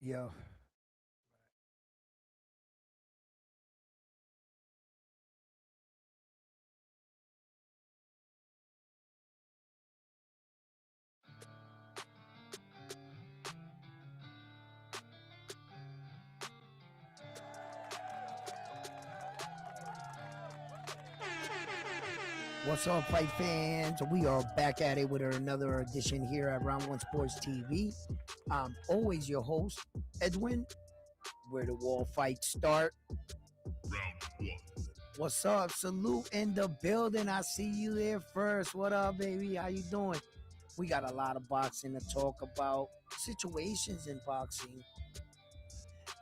Yo, what's up, fight fans? We are back at it with another edition here at Round One Sports TV. I'm always your host, Edwin, where the wall fights start. What's up? Salute in the building. I see you there first. What up, baby? How you doing? We got a lot of boxing to talk about, situations in boxing,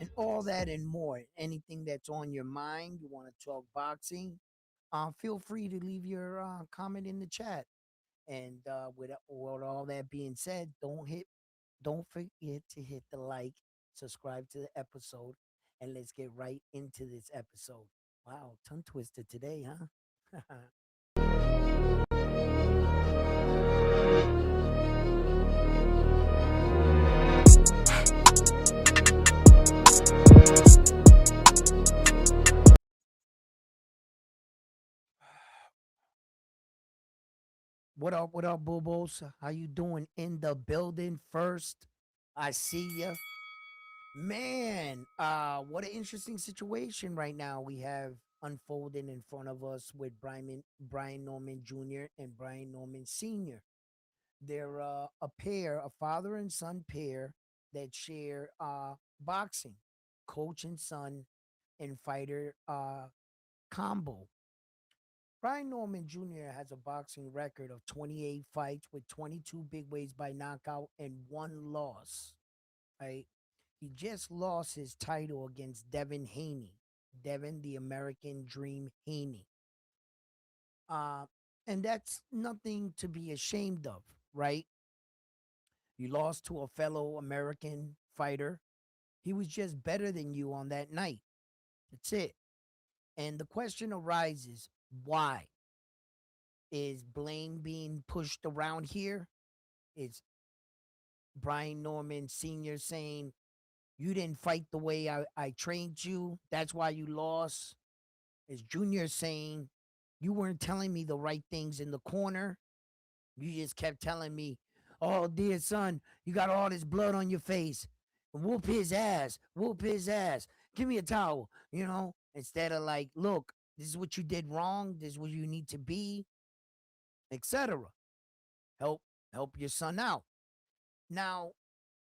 and all that and more. Anything that's on your mind, you want to talk boxing, feel free to leave your comment in the chat. And with all that being said, don't forget to hit the like, subscribe to the episode, and let's get right into this episode. Wow, tongue twister today, huh? What up? What up, Bubos? How you doing in the building? First, I see ya. Man, what an interesting situation right now we have unfolding in front of us with Brian Norman Jr. and Brian Norman Sr. They're a pair, a father and son pair that share boxing, coach and son, and fighter combo. Brian Norman Jr. has a boxing record of 28 fights with 22 big ways by knockout and one loss. Right? He just lost his title against Devin Haney, Devin the American Dream Haney. Uh, and that's nothing to be ashamed of, right? You lost to a fellow American fighter. He was just better than you on that night. That's it. And the question arises, why? Is blame being pushed around here? Is Brian Norman Sr. saying, you didn't fight the way I trained you? That's why you lost? Is Junior saying, you weren't telling me the right things in the corner? You just kept telling me, oh, dear son, you got all this blood on your face. Whoop his ass. Whoop his ass. Give me a towel, instead of like, look, this is what you did wrong. This is what you need to be, etc. Help help your son out. Now,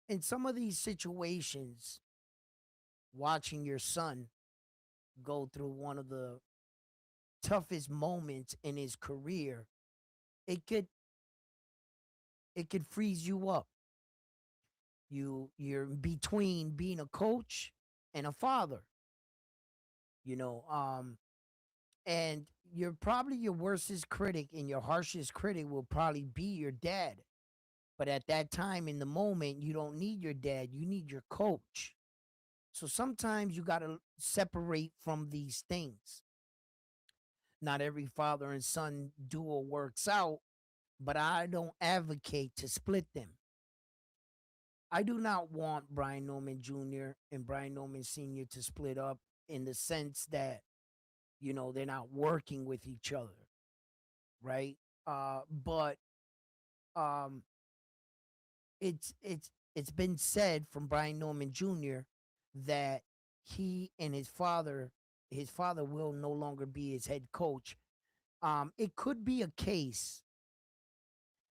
in some of these situations, watching your son go through one of the toughest moments in his career, it could it could freeze you up. You're between being a coach and a father, you know, um, and you're probably your worstest critic and your harshest critic will probably be your dad. But at that time in the moment, you don't need your dad, you need your coach. So sometimes you got to separate from these things. Not every father and son duo works out, but I don't advocate to split them. I do not want Brian Norman Jr. and Brian Norman Sr. to split up in the sense that, they're not working with each other, right? But um it's been said from Brian Norman Jr. that he and his father will no longer be his head coach. It could be a case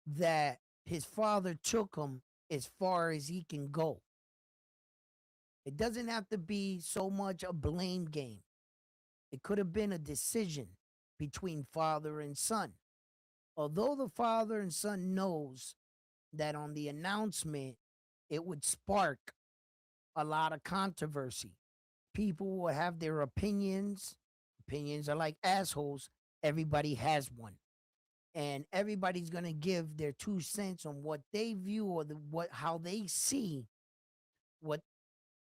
that his father took him as far as he can go. It doesn't have to be so much a blame game. It could have been a decision between father and son. Although the father and son knows that on the announcement it would spark a lot of controversy. People will have their opinions. Opinions are like assholes. Everybody has one. And everybody's going to give their 2 cents on what they view or how they see what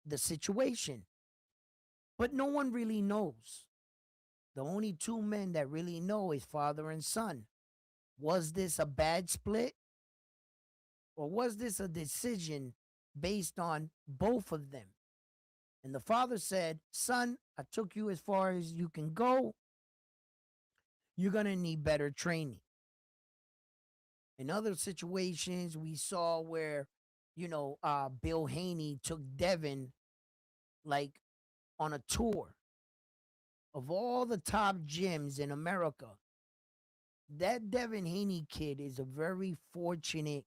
the situation. But no one really knows. The only two men that really know is father and son. Was this a bad split or was this a decision based on both of them. And the father said, "Son, I took you as far as you can go. You're going to need better training." In other situations, we saw where, Bill Haney took Devin like on a tour of all the top gyms in America. That Devin Haney kid is a very fortunate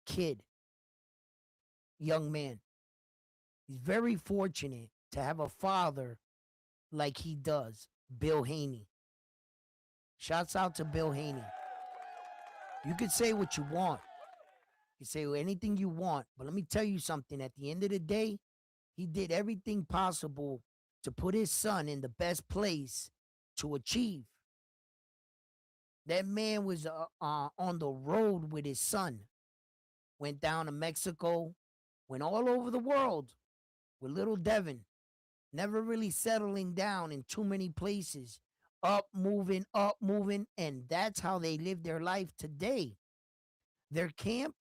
kid, young man. He's very fortunate to have a father like he does, Bill Haney. Shouts out to Bill Haney. You could say what you want. You say anything you want, but let me tell you something. At the end of the day, he did everything possible to put his son in the best place to achieve. That man was on the road with his son, went down to Mexico, went all over the world with little Devin, never really settling down in too many places, up, moving, and that's how they live their life today. Their camp,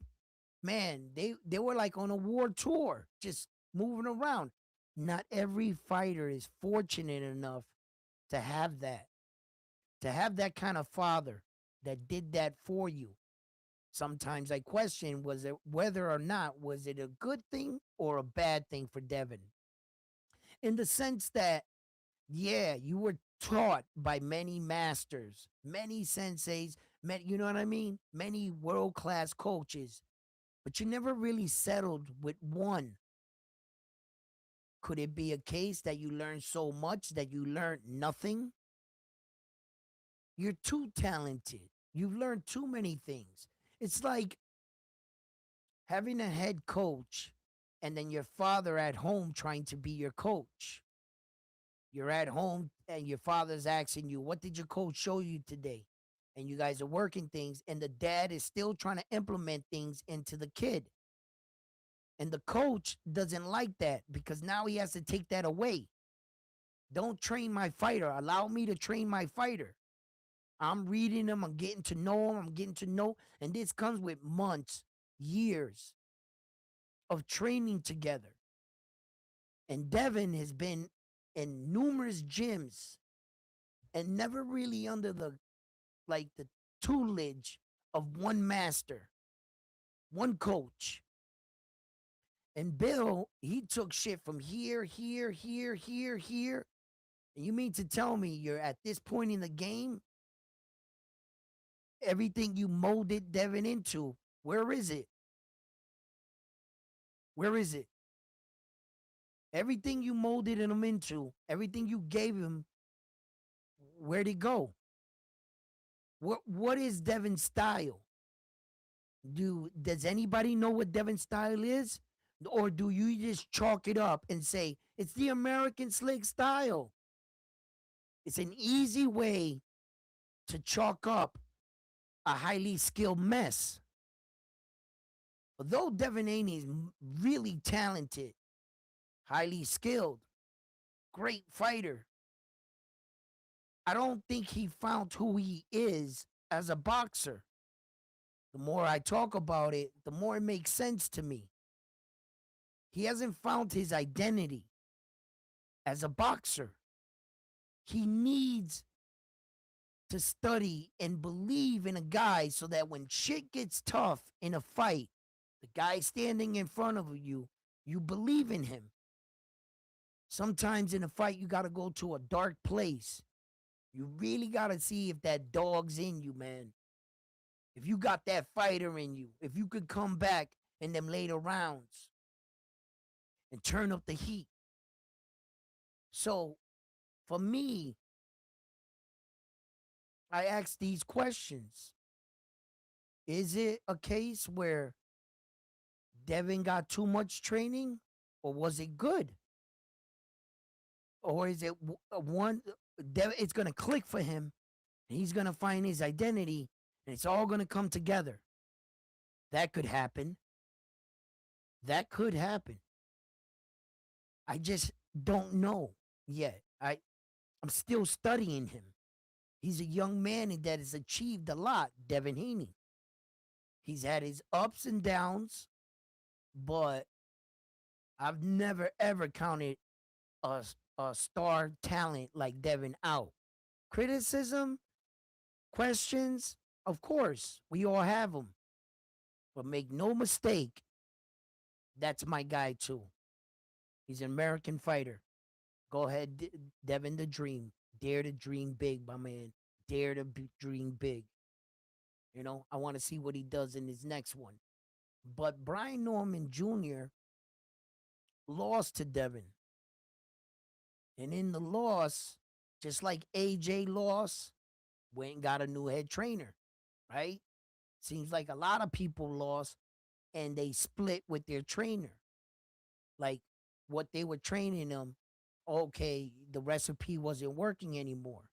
man, they were like on a war tour, just moving around. Not every fighter is fortunate enough to have that, kind of father that did that for you. Sometimes I question, was it whether or not was it a good thing or a bad thing for Devin, in the sense that, yeah, you were taught by many masters, many senseis, many, you know what I mean, many world class coaches, but you never really settled with one. Could it be a case that you learned so much that you learned nothing? You're too talented. You've learned too many things. It's like having a head coach and then your father at home trying to be your coach. You're at home and your father's asking you, "What did your coach show you today?" And you guys are working things, and the dad is still trying to implement things into the kid. And the coach doesn't like that because now he has to take that away. Don't train my fighter. Allow me to train my fighter. I'm reading him. I'm getting to know him. I'm getting to know. And this comes with months, years of training together. And Devin has been in numerous gyms and never really under the tutelage of one master, one coach. And Bill, he took shit from here, here, here, here, here. And you mean to tell me you're at this point in the game, everything you molded Devin into, where is it? Where is it? Everything you molded him into, everything you gave him, where'd it go? What is Devin's style? Does anybody know what Devin's style is? Or do you just chalk it up and say it's the American slick style? It's an easy way to chalk up a highly skilled mess. Although Devin Haney is really talented, highly skilled, great fighter, I don't think he found who he is as a boxer. The more I talk about it, the more it makes sense to me. He hasn't found his identity as a boxer. He needs to study and believe in a guy so that when shit gets tough in a fight, the guy standing in front of you, you believe in him. Sometimes in a fight, you got to go to a dark place. You really got to see if that dog's in you, man. If you got that fighter in you, if you could come back in them later rounds and turn up the heat. So for me, I ask these questions. Is it a case where Devin got too much training, or was it good? Or is it one, it's going to click for him, and he's going to find his identity, and it's all going to come together? That could happen. That could happen. I just don't know yet. I'm still studying him. He's a young man that has achieved a lot, Devin Haney. He's had his ups and downs. but I've never ever counted a star talent like Devin out. Criticism, questions, of course, we all have them. But make no mistake, that's my guy too. He's an American fighter. Go ahead, Devin the Dream. Dare to dream big, my man. Dare to dream big. I want to see what he does in his next one. But Brian Norman Jr. lost to Devin. And in the loss, just like AJ lost, went and got a new head trainer, right? Seems like a lot of people lost and they split with their trainer. Like what they were training them, okay, the recipe wasn't working anymore.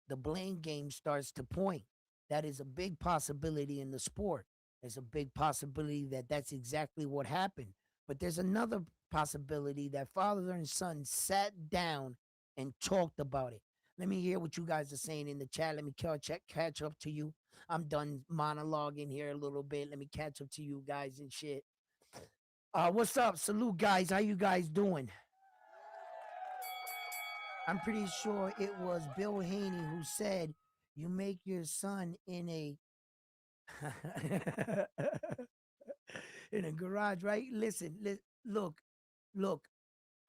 The blame game starts to point. That is a big possibility in the sport. There's a big possibility that that's exactly what happened. But there's another possibility that father and son sat down and talked about it. Let me hear what you guys are saying in the chat. Let me catch up to you. I'm done monologuing here a little bit. Let me catch up to you guys and shit. What's up? Salute, guys. How you guys doing? I'm pretty sure it was Bill Haney who said, "You make your son in a in a garage, right?" Listen, look, look.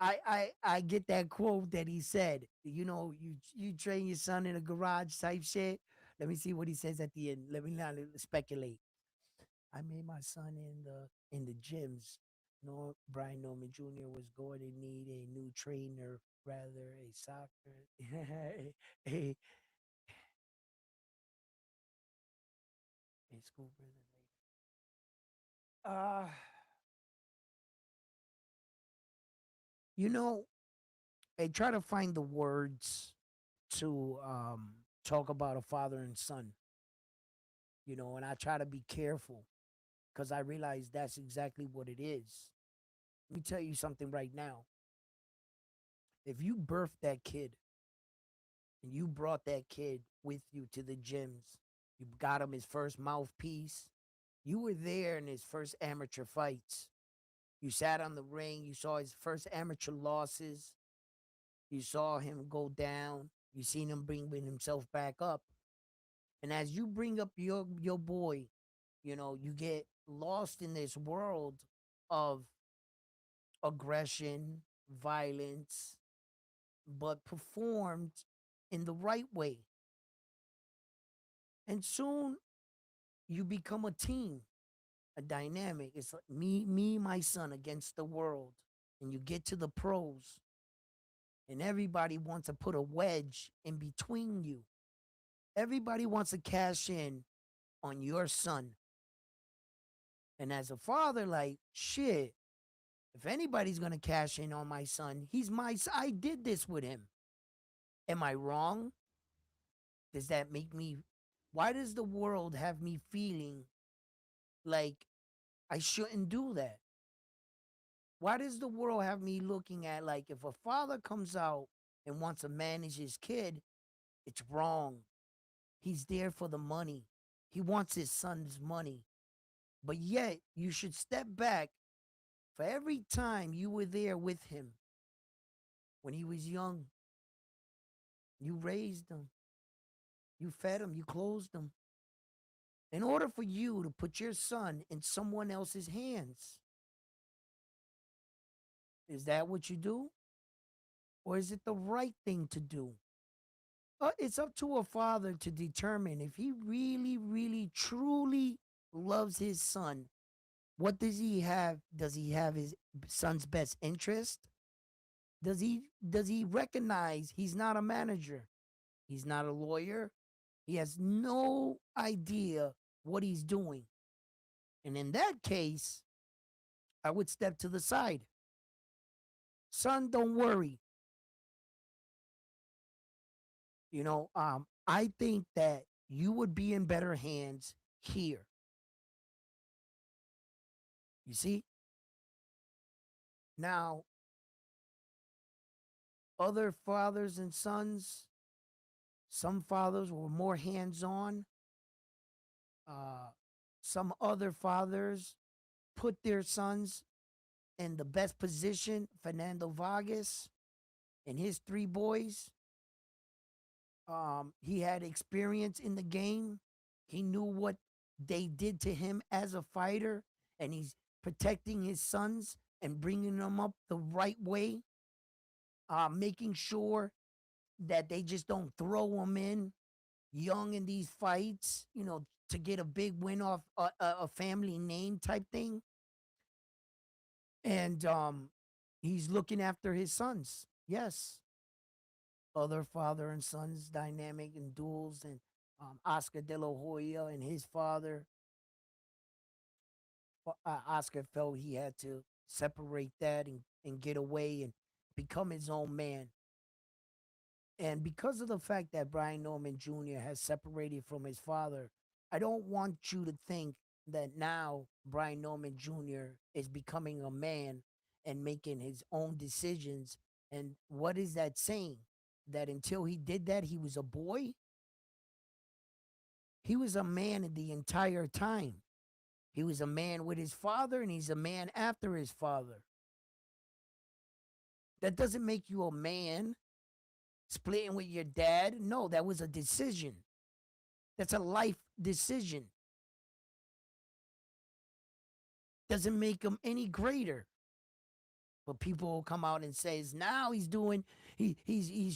I get that quote that he said. You train your son in a garage type shit. Let me see what he says at the end. Let me not speculate. I made my son in the gyms. No, Brian Norman Jr. was going to need a new trainer, rather a soccer, a, a school brother. Uh, you know, I try to find the words to talk about a father and son. And I try to be careful because I realize that's exactly what it is. Let me tell you something right now. If you birthed that kid and you brought that kid with you to the gyms, you got him his first mouthpiece, you were there in his first amateur fights. You sat on the ring, you saw his first amateur losses, you saw him go down, you seen him bring himself back up. And as you bring up your boy, you get lost in this world of aggression, violence, but performed in the right way. And soon you become a team, a dynamic. It's like me, my son against the world. And you get to the pros, and everybody wants to put a wedge in between you. Everybody wants to cash in on your son. And as a father, like, shit, if anybody's going to cash in on my son, he's my son. I did this with him. Am I wrong? Does that make me, why does the world have me feeling like I shouldn't do that? Why does the world have me looking at like if a father comes out and wants to manage his kid, it's wrong. He's there for the money. He wants his son's money. But yet, you should step back for every time you were there with him when he was young. You raised him, you fed him, you clothed him. In order for you to put your son in someone else's hands, is that what you do? Or is it the right thing to do? It's up to a father to determine if he really, really, truly loves his son. What does he have? Does he have his son's best interest? Does he recognize he's not a manager? He's not a lawyer. He has no idea what he's doing. And in that case, I would step to the side. Son, don't worry. I think that you would be in better hands here. You see? Now, other fathers and sons, some fathers were more hands on. Uh, some other fathers put their sons in the best position, Fernando Vargas and his three boys. He had experience in the game. He knew what they did to him as a fighter, and he's protecting his sons and bringing them up the right way, making sure that they just don't throw them in young in these fights, to get a big win off a family name type thing. And he's looking after his sons. Yes, other father and sons dynamic and duels, and Oscar De La Hoya and his father. Oscar felt he had to separate that and get away and become his own man. And because of the fact that Brian Norman Jr. has separated from his father, I don't want you to think that now Brian Norman Jr. is becoming a man and making his own decisions. And what is that saying? That until he did that, he was a boy? He was a man the entire time. He was a man with his father, and he's a man after his father. That doesn't make you a man. Splitting with your dad? No, that was a decision. That's a life decision. Doesn't make him any greater. But people will come out and says now he's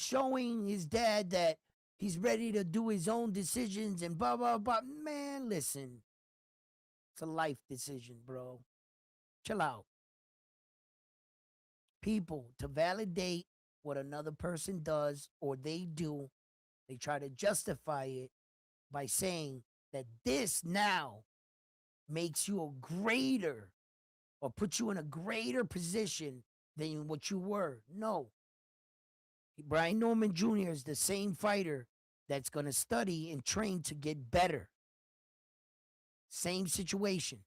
showing his dad that he's ready to do his own decisions and blah blah blah. Man, listen. It's a life decision, bro. Chill out. People, to validate what another person does or they do, they try to justify it by saying that this now makes you a greater or puts you in a greater position than what you were. No. Brian Norman Jr. is the same fighter that's going to study and train to get better. Same situation.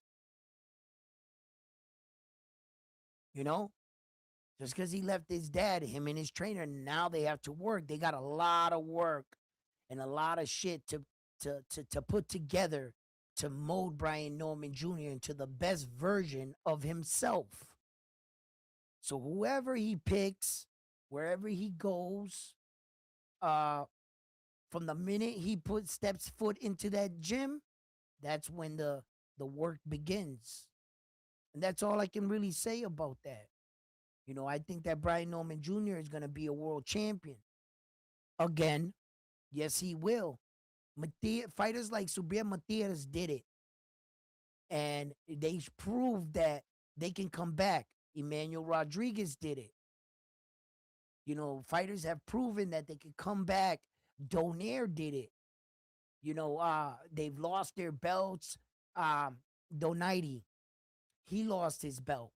Just because he left his dad, him and his trainer, now they have to work. They got a lot of work and a lot of shit to put together to mold Brian Norman Jr. into the best version of himself. So whoever he picks, wherever he goes, from the minute he steps foot into that gym, that's when the work begins. And that's all I can really say about that. I think that Brian Norman Jr. is going to be a world champion. Again, yes, he will. Fighters like Subriel Matias did it. And they proved that they can come back. Emmanuel Rodriguez did it. Fighters have proven that they can come back. Donaire did it. They've lost their belts. Donaire, he lost his belt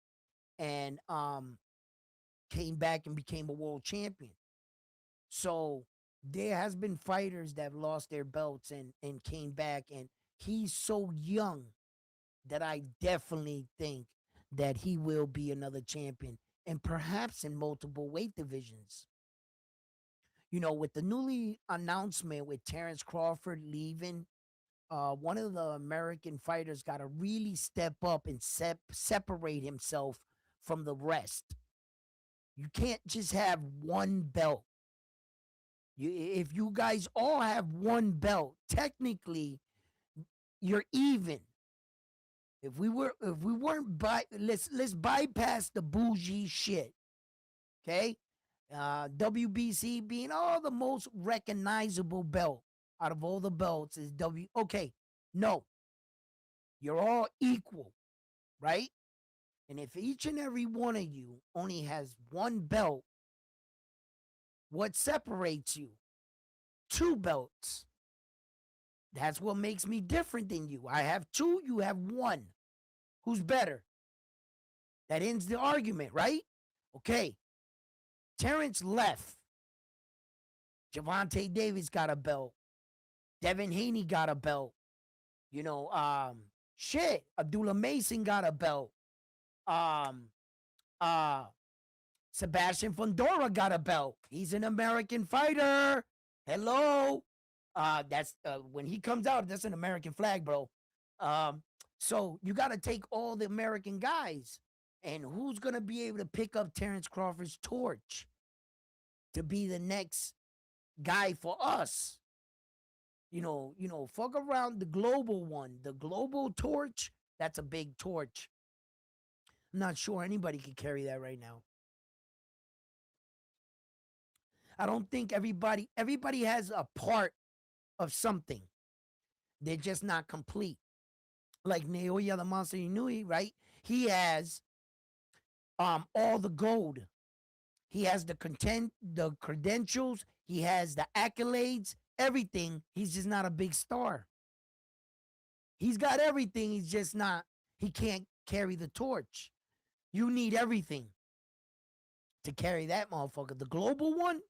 and came back and became a world champion. So there has been fighters that have lost their belts and came back, and he's so young that I definitely think that he will be another champion, and perhaps in multiple weight divisions. With the newly announcement with Terrence Crawford leaving, one of the American fighters got to really step up and separate himself from the rest. You can't just have one belt. If you guys all have one belt, technically you're even. If we weren't let's bypass the bougie shit. Okay? WBC being all the most recognizable belt out of all the belts is okay. No. You're all equal, right? And if each and every one of you only has one belt, what separates you? Two belts. That's what makes me different than you. I have two, you have one. Who's better? That ends the argument, right? Okay. Terrence left. Gervonta Davis got a belt. Devin Haney got a belt. Abdullah Mason got a belt. Sebastian Fundora got a belt. He's an American fighter. Hello. That's when he comes out, that's an American flag, bro. So you got to take all the American guys. And who's gonna be able to pick up Terrence Crawford's torch to be the next guy for us? Fuck around the global one, the global torch. That's a big torch. I'm not sure anybody can carry that right now. I don't think everybody has a part of something. They're just not complete. Like Naoya the Monster Inui, right? He has all the gold. He has the credentials, he has the accolades, everything. He's just not a big star. He's got everything, he's just not, he can't carry the torch. You need everything to carry that motherfucker. The global one?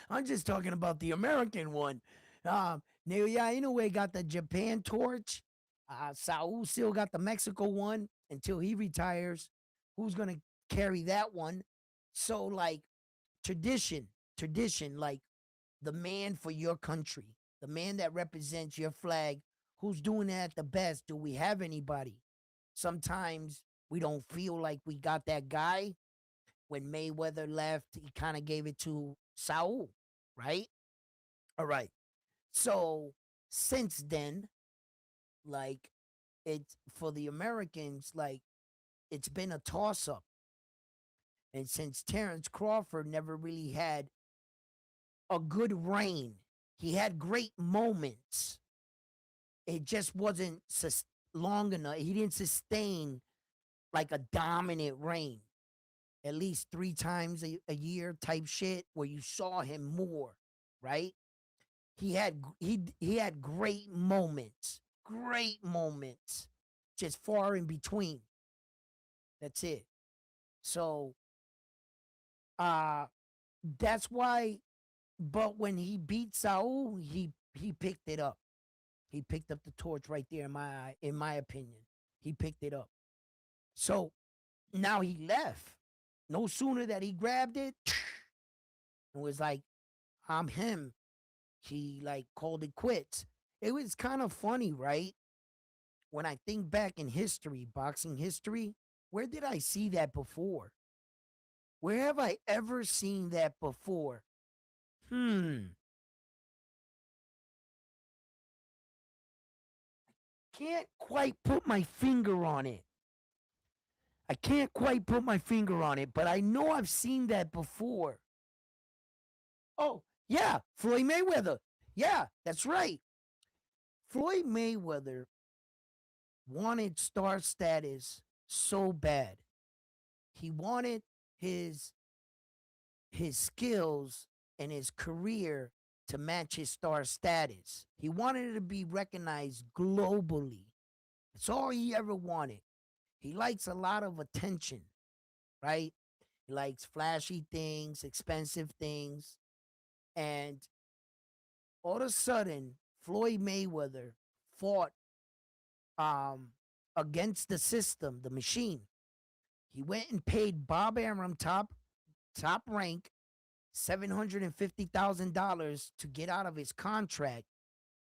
I'm just talking about the American one. Naoya Inoue got the Japan torch. Saul still got the Mexico one until he retires. Who's going to carry that one? So, like, tradition, like the man for your country, the man that represents your flag, who's doing that the best? Do we have anybody? Sometimes we don't feel like we got that guy. When Mayweather left, he kind of gave it to Saul, right? All right. So since then, like, it's for the Americans, like, it's been a toss up. And since Terrence Crawford never really had a good reign, he had great moments. It just wasn't long enough. He didn't sustain like a dominant reign, at least 3 times a year type shit where you saw him more, right? He had great moments, just far in between. That's it. So uh that's why. But when he beat Saul, he picked it up. He picked up the torch right there in my opinion. He picked it up. So now he left. No sooner that he grabbed it, it was like, I'm him. He like called it quits. It was kind of funny, right? When I think back in history, boxing history, where did I see that before? Where have I ever seen that before? Hmm. Can't quite put my finger on it. I can't quite put my finger on it, but I know I've seen that before. Oh, yeah, Floyd Mayweather. Yeah, that's right. Floyd Mayweather wanted star status so bad. He wanted his his skills and his career to match his star status. He wanted to be recognized globally. That's all he ever wanted. He likes a lot of attention, right? He likes flashy things, expensive things. And all of a sudden, Floyd Mayweather fought um, against the system, the machine. He went and paid Bob Arum, top rank, $750,000 to get out of his contract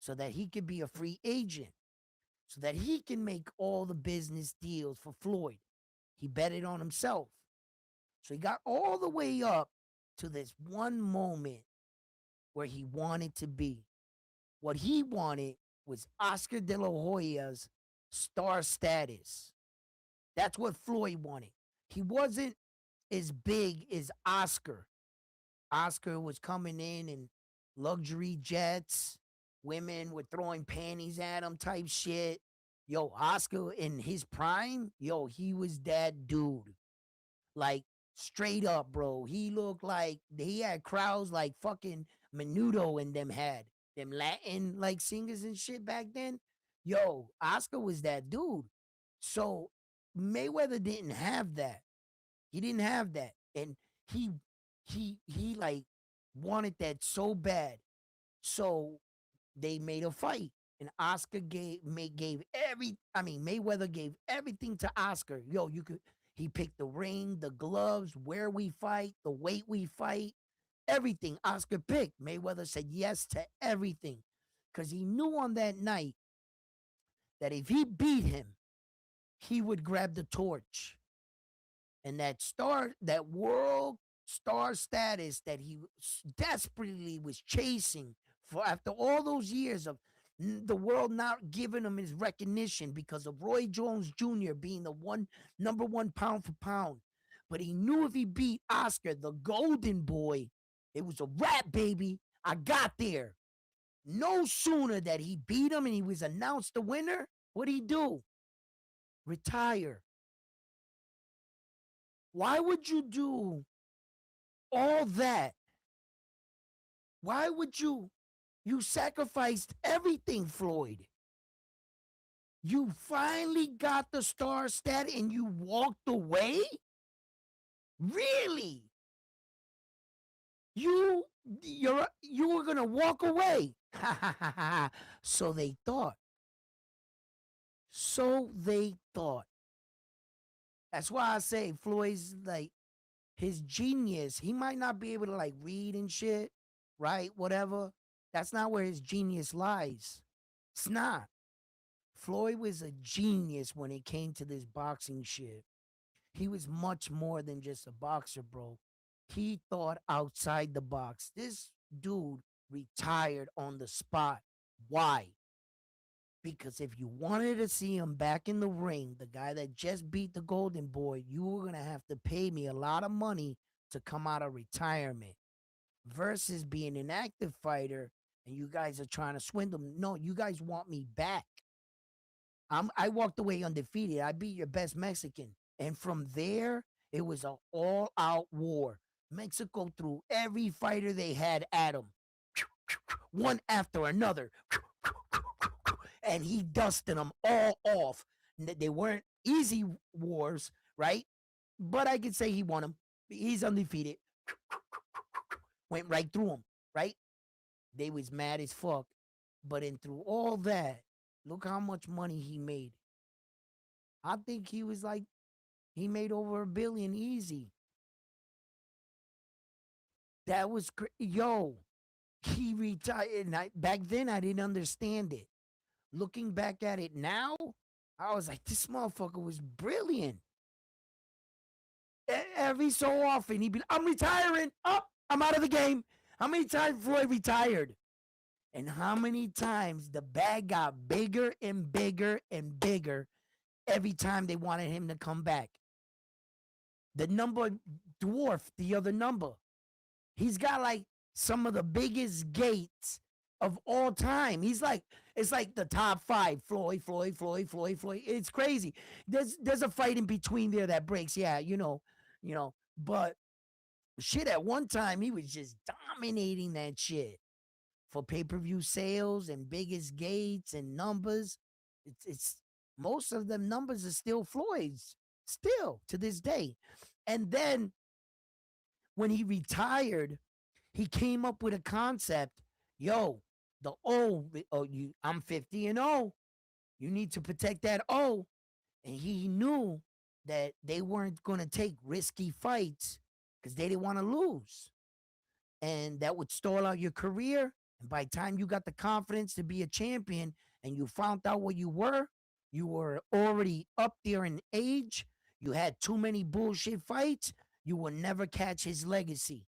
so that he could be a free agent, so that he can make all the business deals for Floyd. He bet it on himself. So he got all the way up to this one moment where he wanted to be. What he wanted was Oscar De La Hoya's star status. That's what Floyd wanted. He wasn't as big as Oscar. Oscar was coming in luxury jets. Women were throwing panties at him type shit. Yo, Oscar in his prime, yo, he was that dude. Like, straight up, bro. He looked like he had crowds like fucking Menudo and them had. Them Latin like singers and shit back then. Yo, Oscar was that dude. So Mayweather didn't have that. He didn't have that. And he he like wanted that so bad. So they made a fight. And Oscar gave Mayweather gave everything to Oscar. Yo, you could he picked the ring, the gloves, where we fight, the weight we fight, everything Oscar picked. Mayweather said yes to everything. Because he knew on that night that if he beat him, he would grab the torch, and that world star status that he desperately was chasing for after all those years of the world not giving him his recognition because of Roy Jones Jr. being the number one pound for pound. But he knew if he beat Oscar, the golden boy, it was a wrap, baby. I got there. No sooner that he beat him and he was announced the winner, what'd he do? Retire. Why would you do all that? Why would you? You sacrificed everything, Floyd. You finally got the star stat and you walked away? Really? You were gonna walk away. So they thought. So they thought. That's why I say Floyd's like his genius. He might not be able to like read and shit, right? Whatever. That's not where his genius lies. It's not. Floyd was a genius when it came to this boxing shit. He was much more than just a boxer, bro. He thought outside the box. This dude retired on the spot. Why? Because if you wanted to see him back in the ring, the guy that just beat the Golden Boy, you were going to have to pay me a lot of money to come out of retirement versus being an active fighter and you guys are trying to swindle me. No, you guys want me back. I walked away undefeated. I beat your best Mexican. And from there, it was an all-out war. Mexico threw every fighter they had at him, one after another, and he dusted them all off. They weren't easy wars, right? But I could say he won them. He's undefeated. Went right through them, right? They was mad as fuck. But in through all that, look how much money he made. I think he was like, he made over $1 billion easy. That was yo. He retired. And back then, I didn't understand it. Looking back at it now, I was like, this motherfucker was brilliant. Every so often, he'd be, I'm retiring. Oh, I'm out of the game. How many times Floyd retired? And how many times the bag got bigger and bigger and bigger every time they wanted him to come back. The number dwarfed the other number. He's got like some of the biggest gates of all time. He's like, it's like the top 5. Floyd. It's crazy. There's a fight in between there that breaks. Yeah, you know. But shit, at one time he was just dominating that shit for pay-per-view sales and biggest gates and numbers. It's most of them numbers are still Floyd's, still to this day. And then when he retired, he came up with a concept. Yo, the O, I'm 50-0. You need to protect that O. And he knew that they weren't going to take risky fights because they didn't want to lose. And that would stall out your career. And by the time you got the confidence to be a champion and you found out what you were already up there in age. You had too many bullshit fights. You will never catch his legacy.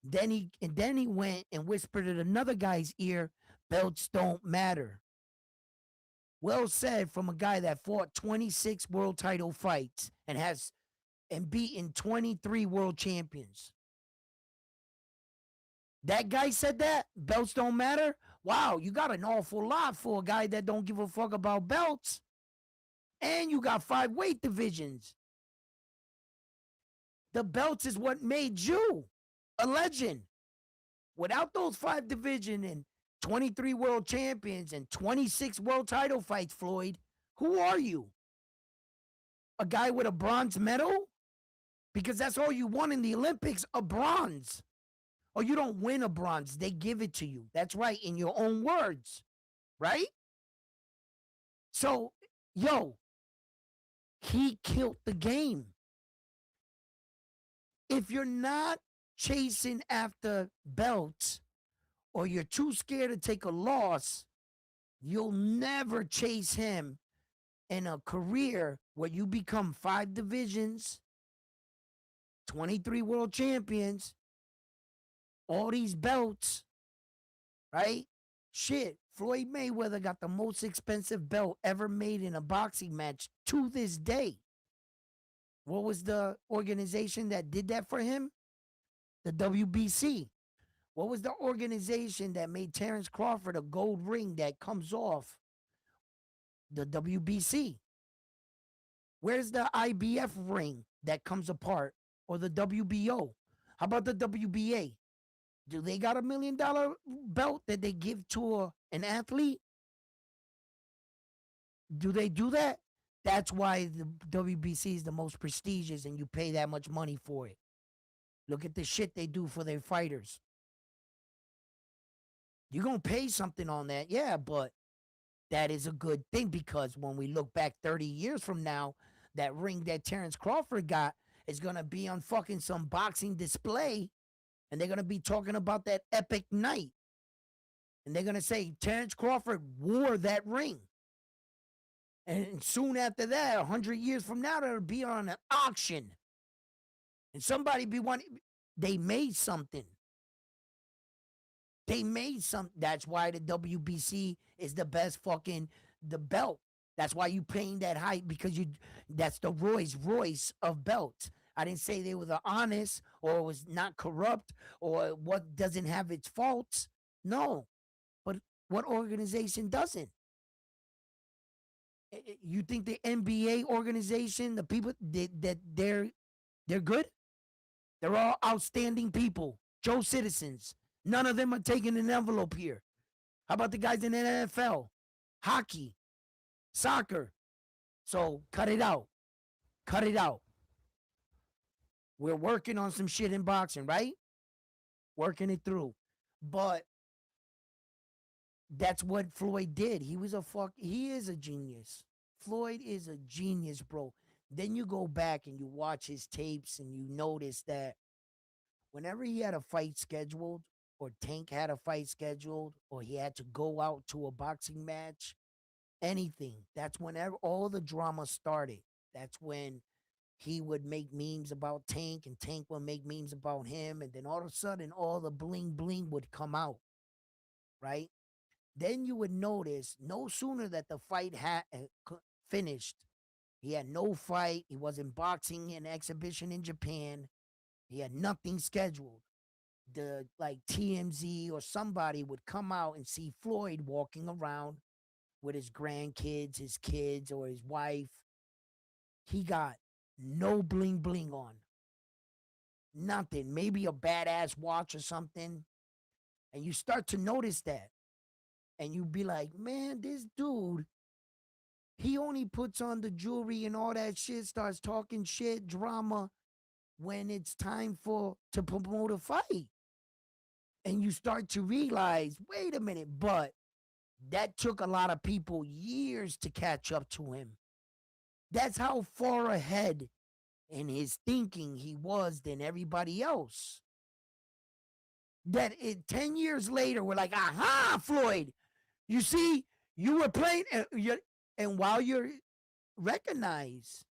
Then he went and whispered at another guy's ear, belts don't matter. Well said from a guy that fought 26 world title fights and beaten 23 world champions. That guy said that? Belts don't matter? Wow, you got an awful lot for a guy that don't give a fuck about belts. And you got 5 weight divisions. The belts is what made you a legend. Without those 5 division and 23 world champions and 26 world title fights, Floyd, who are you? A guy with a bronze medal? Because that's all you won in the Olympics, a bronze. Or you don't win a bronze, they give it to you. That's right, in your own words, right? So, yo, he killed the game. If you're not chasing after belts or you're too scared to take a loss, you'll never chase him in a career where you become 5 divisions, 23 world champions, all these belts, right? Shit, Floyd Mayweather got the most expensive belt ever made in a boxing match to this day. What was the organization that did that for him? The WBC. What was the organization that made Terrence Crawford a gold ring that comes off? The WBC. Where's the IBF ring that comes apart? Or the WBO? How about the WBA? Do they got $1 million belt that they give to an athlete? Do they do that? That's why the WBC is the most prestigious and you pay that much money for it. Look at the shit they do for their fighters. You're going to pay something on that, yeah, but that is a good thing because when we look back 30 years from now, that ring that Terrence Crawford got is going to be on fucking some boxing display and they're going to be talking about that epic night. And they're going to say Terrence Crawford wore that ring. And soon after that, 100 years from now, it'll be on an auction. And somebody be wanting, they made something. They made some. That's why the WBC is the best fucking, the belt. That's why you paying that high because that's the Rolls Royce of belts. I didn't say they were the honest or was not corrupt or what doesn't have its faults. No. But what organization doesn't? You think the NBA organization, the people that they're good? They're all outstanding people, Joe citizens. None of them are taking an envelope here. How about the guys in the NFL, hockey, soccer? So cut it out. Cut it out. We're working on some shit in boxing, right? Working it through. But that's what Floyd did. He is a genius. Floyd is a genius, bro. Then you go back and you watch his tapes and you notice that whenever he had a fight scheduled or Tank had a fight scheduled or he had to go out to a boxing match, anything, that's whenever all the drama started. That's when he would make memes about Tank and Tank would make memes about him. And then all of a sudden, all the bling bling would come out, right? Then you would notice no sooner that the fight had finished, he had no fight. He wasn't boxing an exhibition in Japan. He had nothing scheduled. The like TMZ or somebody would come out and see Floyd walking around with his grandkids, his kids, or his wife. He got no bling bling on. Nothing. Maybe a badass watch or something. And you start to notice that. And you be like, man, this dude, he only puts on the jewelry and all that shit, starts talking shit, drama, when it's time to promote a fight. And you start to realize, wait a minute, but that took a lot of people years to catch up to him. That's how far ahead in his thinking he was than everybody else. That 10 years later, we're like, aha, Floyd, you see, you were playing, and while you're recognize,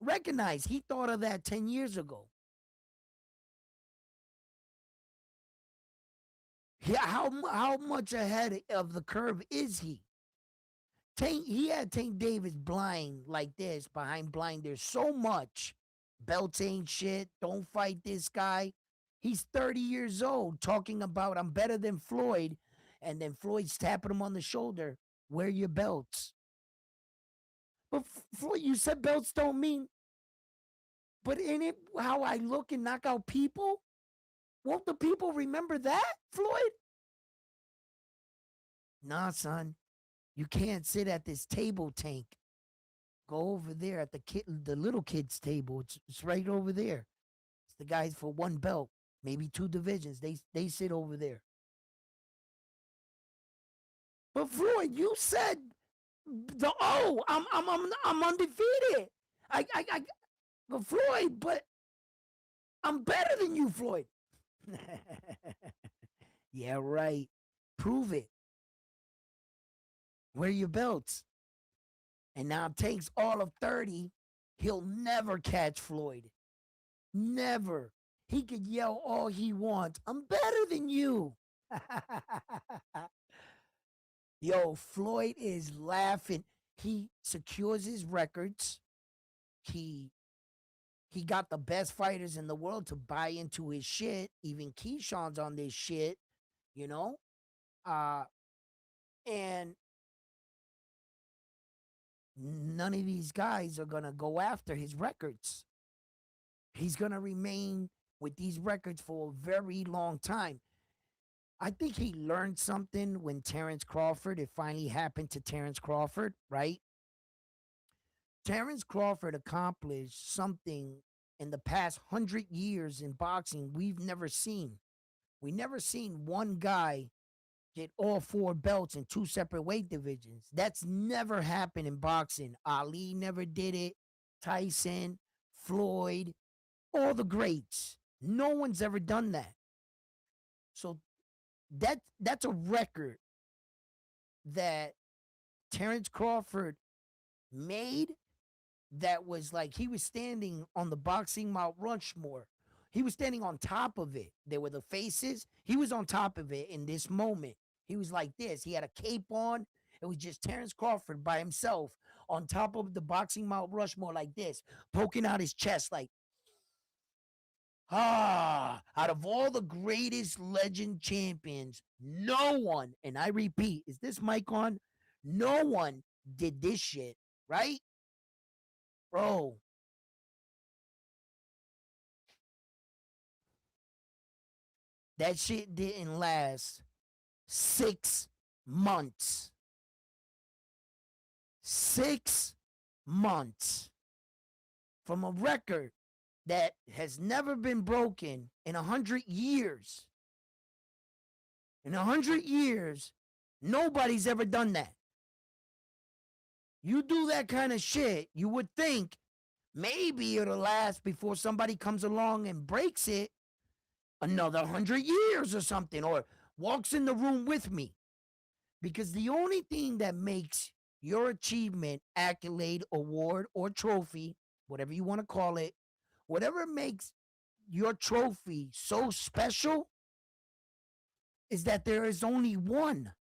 he thought of that 10 years ago. Yeah, how much ahead of the curve is he? He had Tank Davis blind like this, behind blinders so much. Belts ain't shit. Don't fight this guy. He's 30 years old talking about I'm better than Floyd. And then Floyd's tapping him on the shoulder. Wear your belts. But Floyd, you said belts don't mean. But in it, how I look and knock out people? Won't the people remember that, Floyd? Nah, son. You can't sit at this table, Tank. Go over there at the little kids' table. It's right over there. It's the guys for one belt, maybe 2 divisions. They sit over there. But Floyd, you said I'm undefeated. But Floyd, but I'm better than you, Floyd. Yeah, right. Prove it. Wear your belts. And now Tank's all of 30. He'll never catch Floyd. Never. He could yell all he wants. I'm better than you. Yo, Floyd is laughing. He secures his records. He he got the best fighters in the world to buy into his shit. Even Keyshawn's on this shit, you know? Uh and none of these guys are gonna go after his records. He's gonna remain with these records for a very long time. I think he learned something when Terrence Crawford, it finally happened to Terrence Crawford, right? Terrence Crawford accomplished something in the past 100 years in boxing we've never seen. We never seen one guy get all four belts in two separate weight divisions. That's never happened in boxing. Ali never did it. Tyson, Floyd, all the greats. No one's ever done that. So that's a record that Terrence Crawford made that was like he was standing on the boxing Mount Rushmore. He was standing on top of it. There were the faces. He was on top of it in this moment. He was like this. He had a cape on. It was just Terrence Crawford by himself on top of the boxing Mount Rushmore like this, poking out his chest like, out of all the greatest legend champions, no one, and I repeat, is this mic on? No one did this shit, right? Bro, that shit didn't last 6 months. 6 months from a record that has never been broken in 100 years. In 100 years, nobody's ever done that. You do that kind of shit, you would think maybe it'll last before somebody comes along and breaks it another 100 years or something, or walks in the room with me. Because the only thing that makes your achievement, accolade, award, or trophy, whatever you want to call it, whatever makes your trophy so special is that there is only one.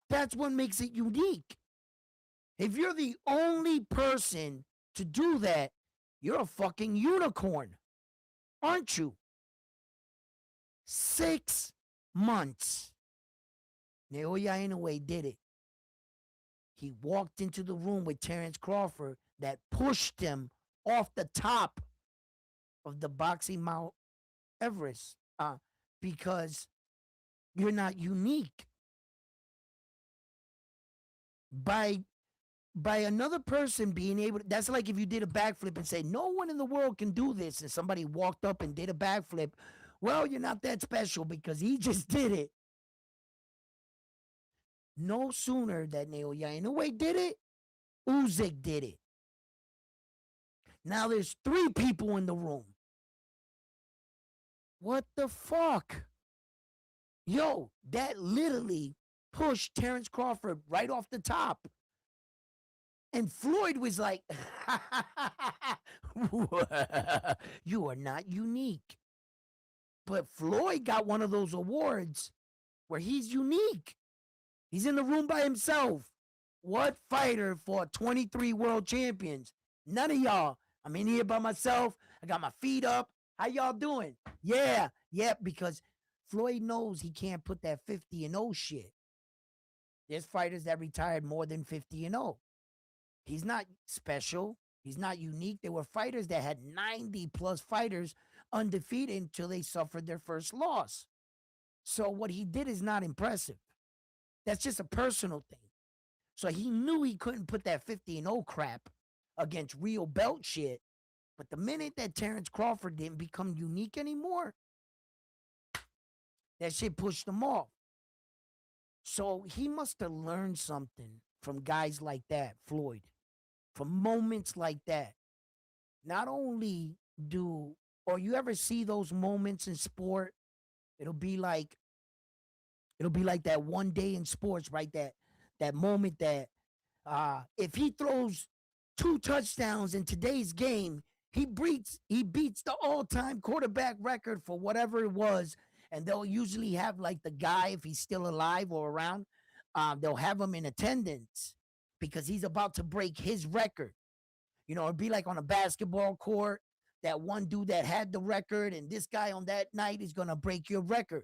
That's what makes it unique. If you're the only person to do that, you're a fucking unicorn, aren't you? 6 months. Naoya Inoue did it. He walked into the room with Terrence Crawford that pushed him off the top of the boxing Mount Everest because you're not unique. By another person being able to, that's like if you did a backflip and say, no one in the world can do this, and somebody walked up and did a backflip. Well, you're not that special because he just did it. No sooner that Naoya Inoue did it, Usyk did it. Now there's 3 people in the room. What the fuck? Yo, that literally pushed Terrence Crawford right off the top. And Floyd was like, you are not unique. But Floyd got one of those awards where he's unique. He's in the room by himself. What fighter fought 23 world champions? None of y'all. I'm in here by myself. I got my feet up. How y'all doing? Yeah, because Floyd knows he can't put that 50-0 shit. There's fighters that retired more than 50-0. He's not special. He's not unique. There were fighters that had 90 plus fighters undefeated until they suffered their first loss. So what he did is not impressive. That's just a personal thing. So he knew he couldn't put that 50-0 crap against real belt shit. But the minute that Terrence Crawford didn't become unique anymore, that shit pushed him off. So he must have learned something from guys like that, Floyd, from moments like that. Not only or you ever see those moments in sport, it'll be like that one day in sports, right? That moment that if he throws two touchdowns in today's game, he beats the all-time quarterback record for whatever it was, and they'll usually have like the guy, if he's still alive or around, they'll have him in attendance because he's about to break his record. It'd be like on a basketball court, that one dude that had the record, and this guy on that night is gonna break your record.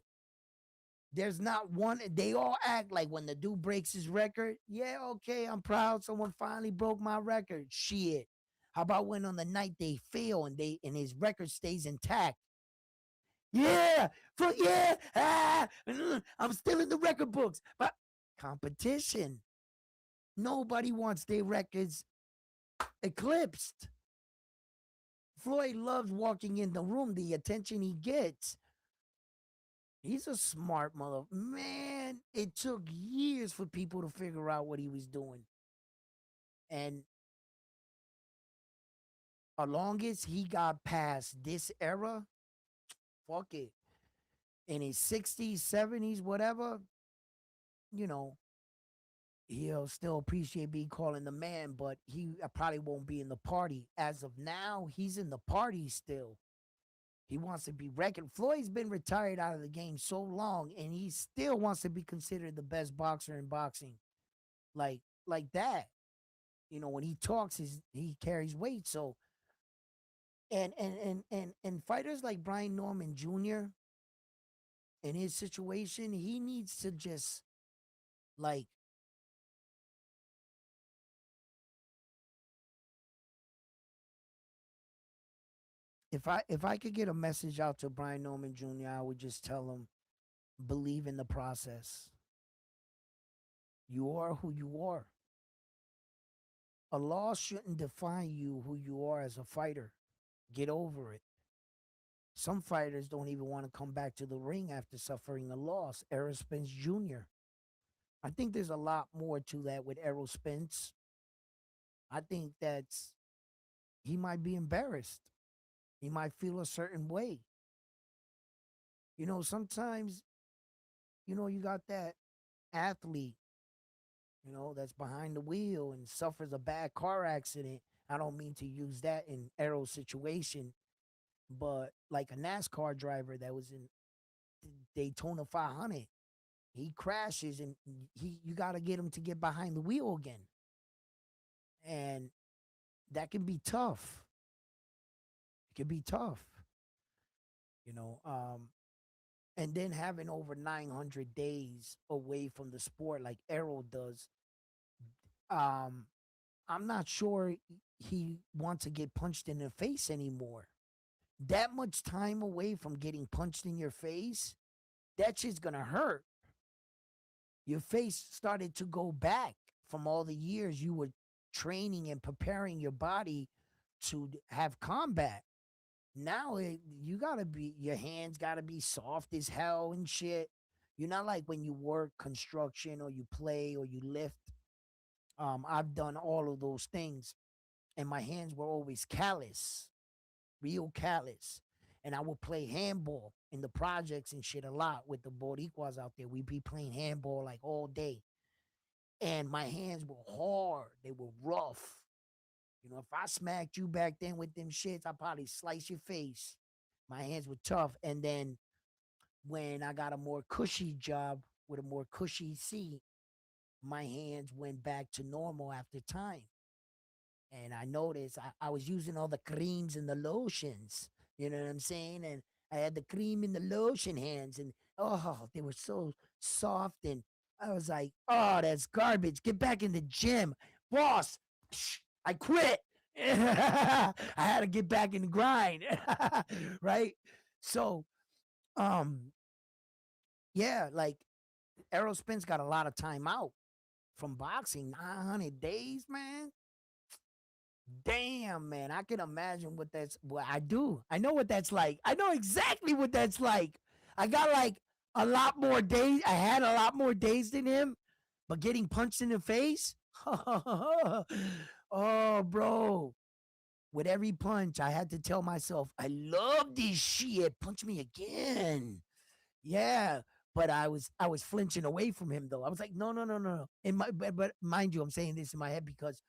There's not one. They all act like when the dude breaks his record, yeah, okay, I'm proud. Someone finally broke my record. Shit. How about when on the night they fail and his record stays intact? Yeah, I'm still in the record books. But competition. Nobody wants their records eclipsed. Floyd loves walking in the room, the attention he gets. He's a smart mother. Man, it took years for people to figure out what he was doing. And as long as he got past this era, fuck it. In his 60s, 70s, whatever, you know, he'll still appreciate being calling the man, but he probably won't be in the party. As of now, he's in the party still. He wants to be reckoned. Floyd's been retired out of the game so long, and he still wants to be considered the best boxer in boxing. Like that. When he talks, he carries weight. So and fighters like Brian Norman Jr. in his situation, he needs to just like if I could get a message out to Brian Norman Jr., I would just tell him, believe in the process. You are who you are. A loss shouldn't define you who you are as a fighter. Get over it. Some fighters don't even want to come back to the ring after suffering a loss. Errol Spence Jr. I think there's a lot more to that with Errol Spence. I think that's he might be embarrassed. He might feel a certain way. Sometimes, you got that athlete, that's behind the wheel and suffers a bad car accident. I don't mean to use that in Errol's situation, but like a NASCAR driver that was in Daytona 500, he crashes and you got to get him to get behind the wheel again. And that can be tough. It can be tough, you know. And then having over 900 days away from the sport like Errol does, um, I'm not sure he wants to get punched in the face anymore. That much time away from getting punched in your face, that shit's gonna hurt. Your face started to go back from all the years you were training and preparing your body to have combat. Now you gotta be, your hands gotta be soft as hell and shit. You're not like when you work construction or you play or you lift. I've done all of those things, and my hands were always callous, real callous. And I would play handball in the projects and shit a lot with the Boricuas out there. We'd be playing handball like all day, and my hands were hard. They were rough. If I smacked you back then with them shits, I probably slice your face. My hands were tough. And then when I got a more cushy job with a more cushy seat, my hands went back to normal after time. And I noticed I was using all the creams and the lotions. You know what I'm saying? And I had the cream and the lotion hands, and oh, they were so soft. And I was like, oh, that's garbage. Get back in the gym, boss. I quit. I had to get back in the grind, right? So, um, yeah, like Errol Spence got a lot of time out from boxing. 900 days, man. Damn, man. I can imagine what that's. Well, I do. I know what that's like. I know exactly what that's like. I got like a lot more days. I had a lot more days than him, but getting punched in the face. Oh, bro. With every punch, I had to tell myself, I love this shit. Punch me again. Yeah. but I was flinching away from him though. I was like, no, no, no, no, no. In my but mind you, I'm saying this in my head because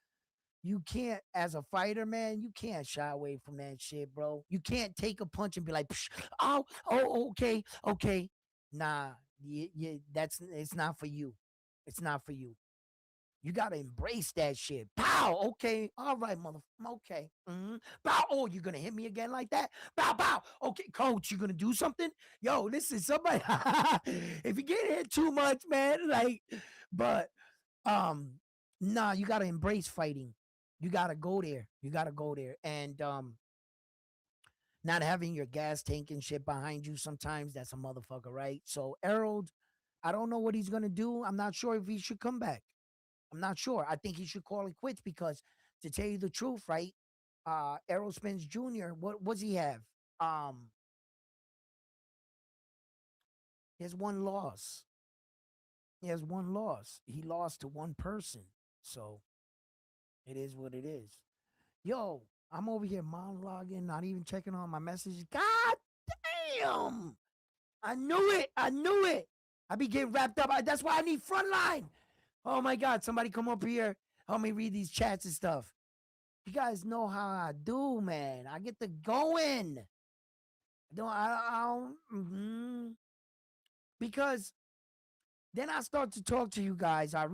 you can't, as a fighter, man, you can't shy away from that shit, bro. You can't take a punch and be like, "Psh, oh, oh, okay, okay. Nah, that's it's not for you. It's not for you. You gotta embrace that shit. Pow. Okay. All right, mother. Okay. Bow. Oh, you're gonna hit me again like that? Bow. Bow. Okay, coach. You gonna do something? Yo, listen, somebody. If you get hit too much, man, like, but um, nah, you gotta embrace fighting. You gotta go there. You gotta go there. And not having your gas tank and shit behind you sometimes that's a motherfucker, right? So Harold, I don't know what he's gonna do. I'm not sure if he should come back. I'm not sure. I think he should call it quits because, to tell you the truth, right? Errol Spence Jr. What does he have? Um, he has one loss. He has one loss. He lost to one person. So it is what it is. Yo, I'm over here monologuing, not even checking on my messages. God damn! I knew it. I knew it. I be getting wrapped up. That's why I need frontline. Oh my God! Somebody come up here, help me read these chats and stuff. You guys know how I do, man. I get to going. I don't because then I start to talk to you guys. Start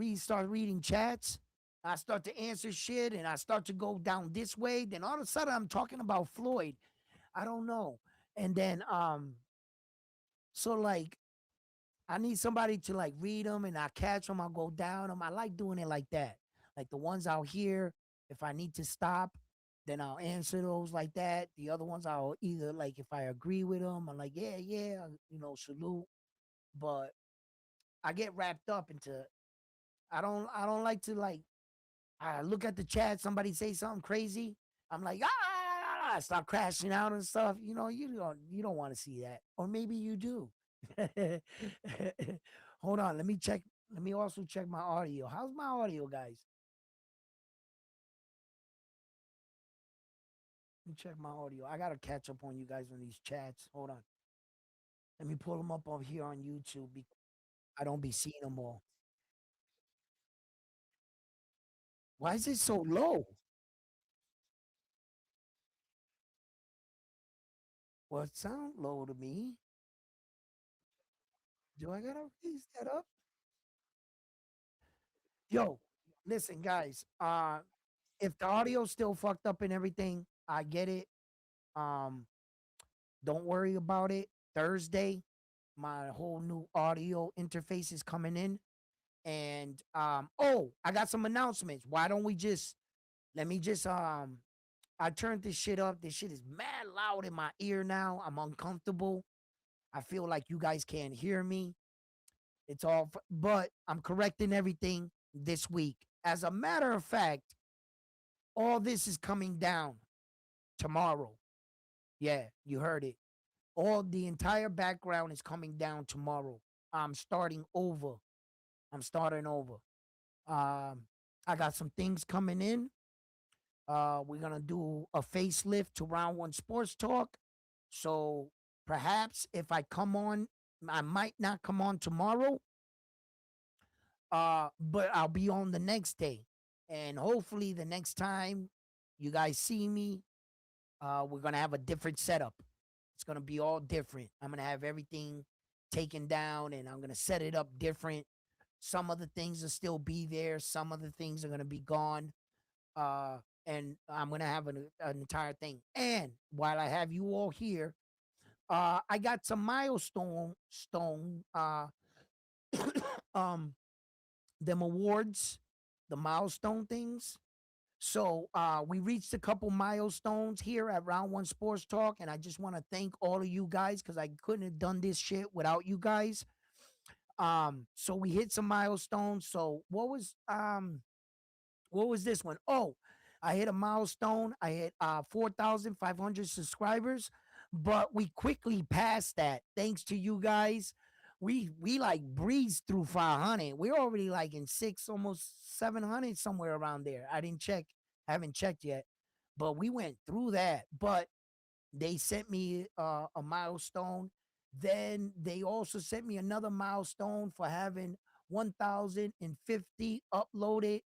reading chats. I start to answer shit, and I start to go down this way. Then all of a sudden, I'm talking about Floyd. I don't know. And then so like I need somebody to like read them, and I catch them. I'll go down them. I like doing it like that. Like the ones out here, if I need to stop, then I'll answer those like that. The other ones I'll either like if I agree with them, I'm like, yeah, yeah, salute. But I get wrapped up into I don't like to like I look at the chat, somebody say something crazy. I'm like, I start crashing out and stuff. You don't want to see that. Or maybe you do. Hold on, let me check. Let me also check my audio. How's my audio, guys? Let me check my audio. I gotta catch up on you guys on these chats. Hold on. Let me pull them up over here on YouTube. I don't be seeing them all. Why is it so low? Well, it sound low to me. Do I gotta raise that up? Yo, listen, guys. If the audio's still fucked up and everything, I get it. Um, don't worry about it. Thursday, my whole new audio interface is coming in. And oh, I got some announcements. Why don't we just let me just I turned this shit up. This shit is mad loud in my ear now. I'm uncomfortable. I feel like you guys can't hear me. But I'm correcting everything this week. As a matter of fact, all this is coming down tomorrow. Yeah, you heard it. All the entire background is coming down tomorrow. I'm starting over. I'm starting over. Um, I got some things coming in. We're gonna do a facelift to Round One Sports Talk. So perhaps if I come on, I might not come on tomorrow. But I'll be on the next day. And hopefully the next time you guys see me, we're gonna have a different setup. It's gonna be all different. I'm gonna have everything taken down and I'm gonna set it up different. Some of the things will still be there, some of the things are gonna be gone. Uh and I'm gonna have an entire thing. And while I have you all here, I got some milestone stone um them awards, the milestone things. So we reached a couple milestones here at Round One Sports Talk, and I just want to thank all of you guys because I couldn't have done this shit without you guys. So we hit some milestones. So what was this one? Oh, I hit a milestone. I hit 4,500 subscribers, but we quickly passed that thanks to you guys. We like breezed through 500. We're already like in six, almost 700 somewhere around there. I didn't check, haven't checked yet, but we went through that. But they sent me a milestone. Then they also sent me another milestone for having 1,050 uploaded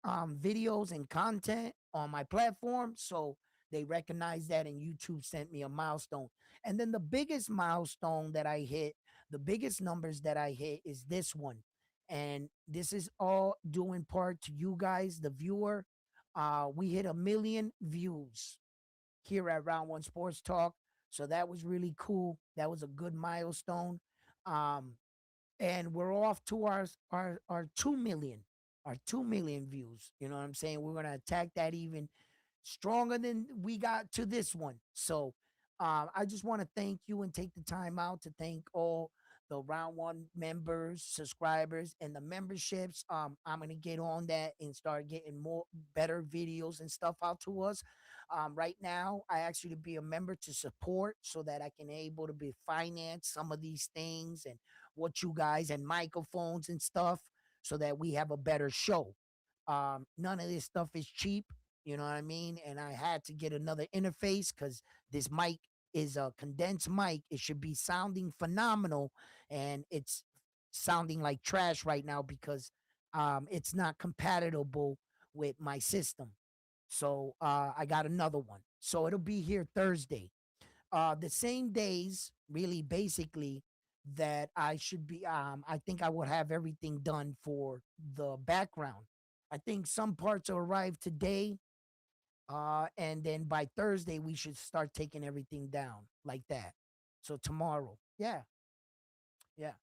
videos and content on my platform. So they recognized that, and YouTube sent me a milestone. And then the biggest milestone that I hit, the biggest numbers that I hit is this one. And this is all due in part to you guys, the viewer. We hit 1 million views here at Round One Sports Talk. So that was really cool. That was a good milestone. Um, and we're off to our 2 million, our 2 million views. You know what I'm saying? We're gonna attack that even stronger than we got to this one. So I just want to thank you and take the time out to thank all the Round One members, subscribers, and the memberships. I'm gonna get on that and start getting more better videos and stuff out to us. Right now, I ask you to be a member to support so that I can able to be finance some of these things and what you guys and microphones and stuff so that we have a better show. None of this stuff is cheap, you know what I mean? And I had to get another interface because this mic is a condensed mic. It should be sounding phenomenal, and it's sounding like trash right now because it's not compatible with my system. So I got another one. So it'll be here Thursday. The same days, really, basically, that I should be. I think I would have everything done for the background. I think some parts will arrive today, and then by Thursday we should start taking everything down like that. So tomorrow, yeah, yeah.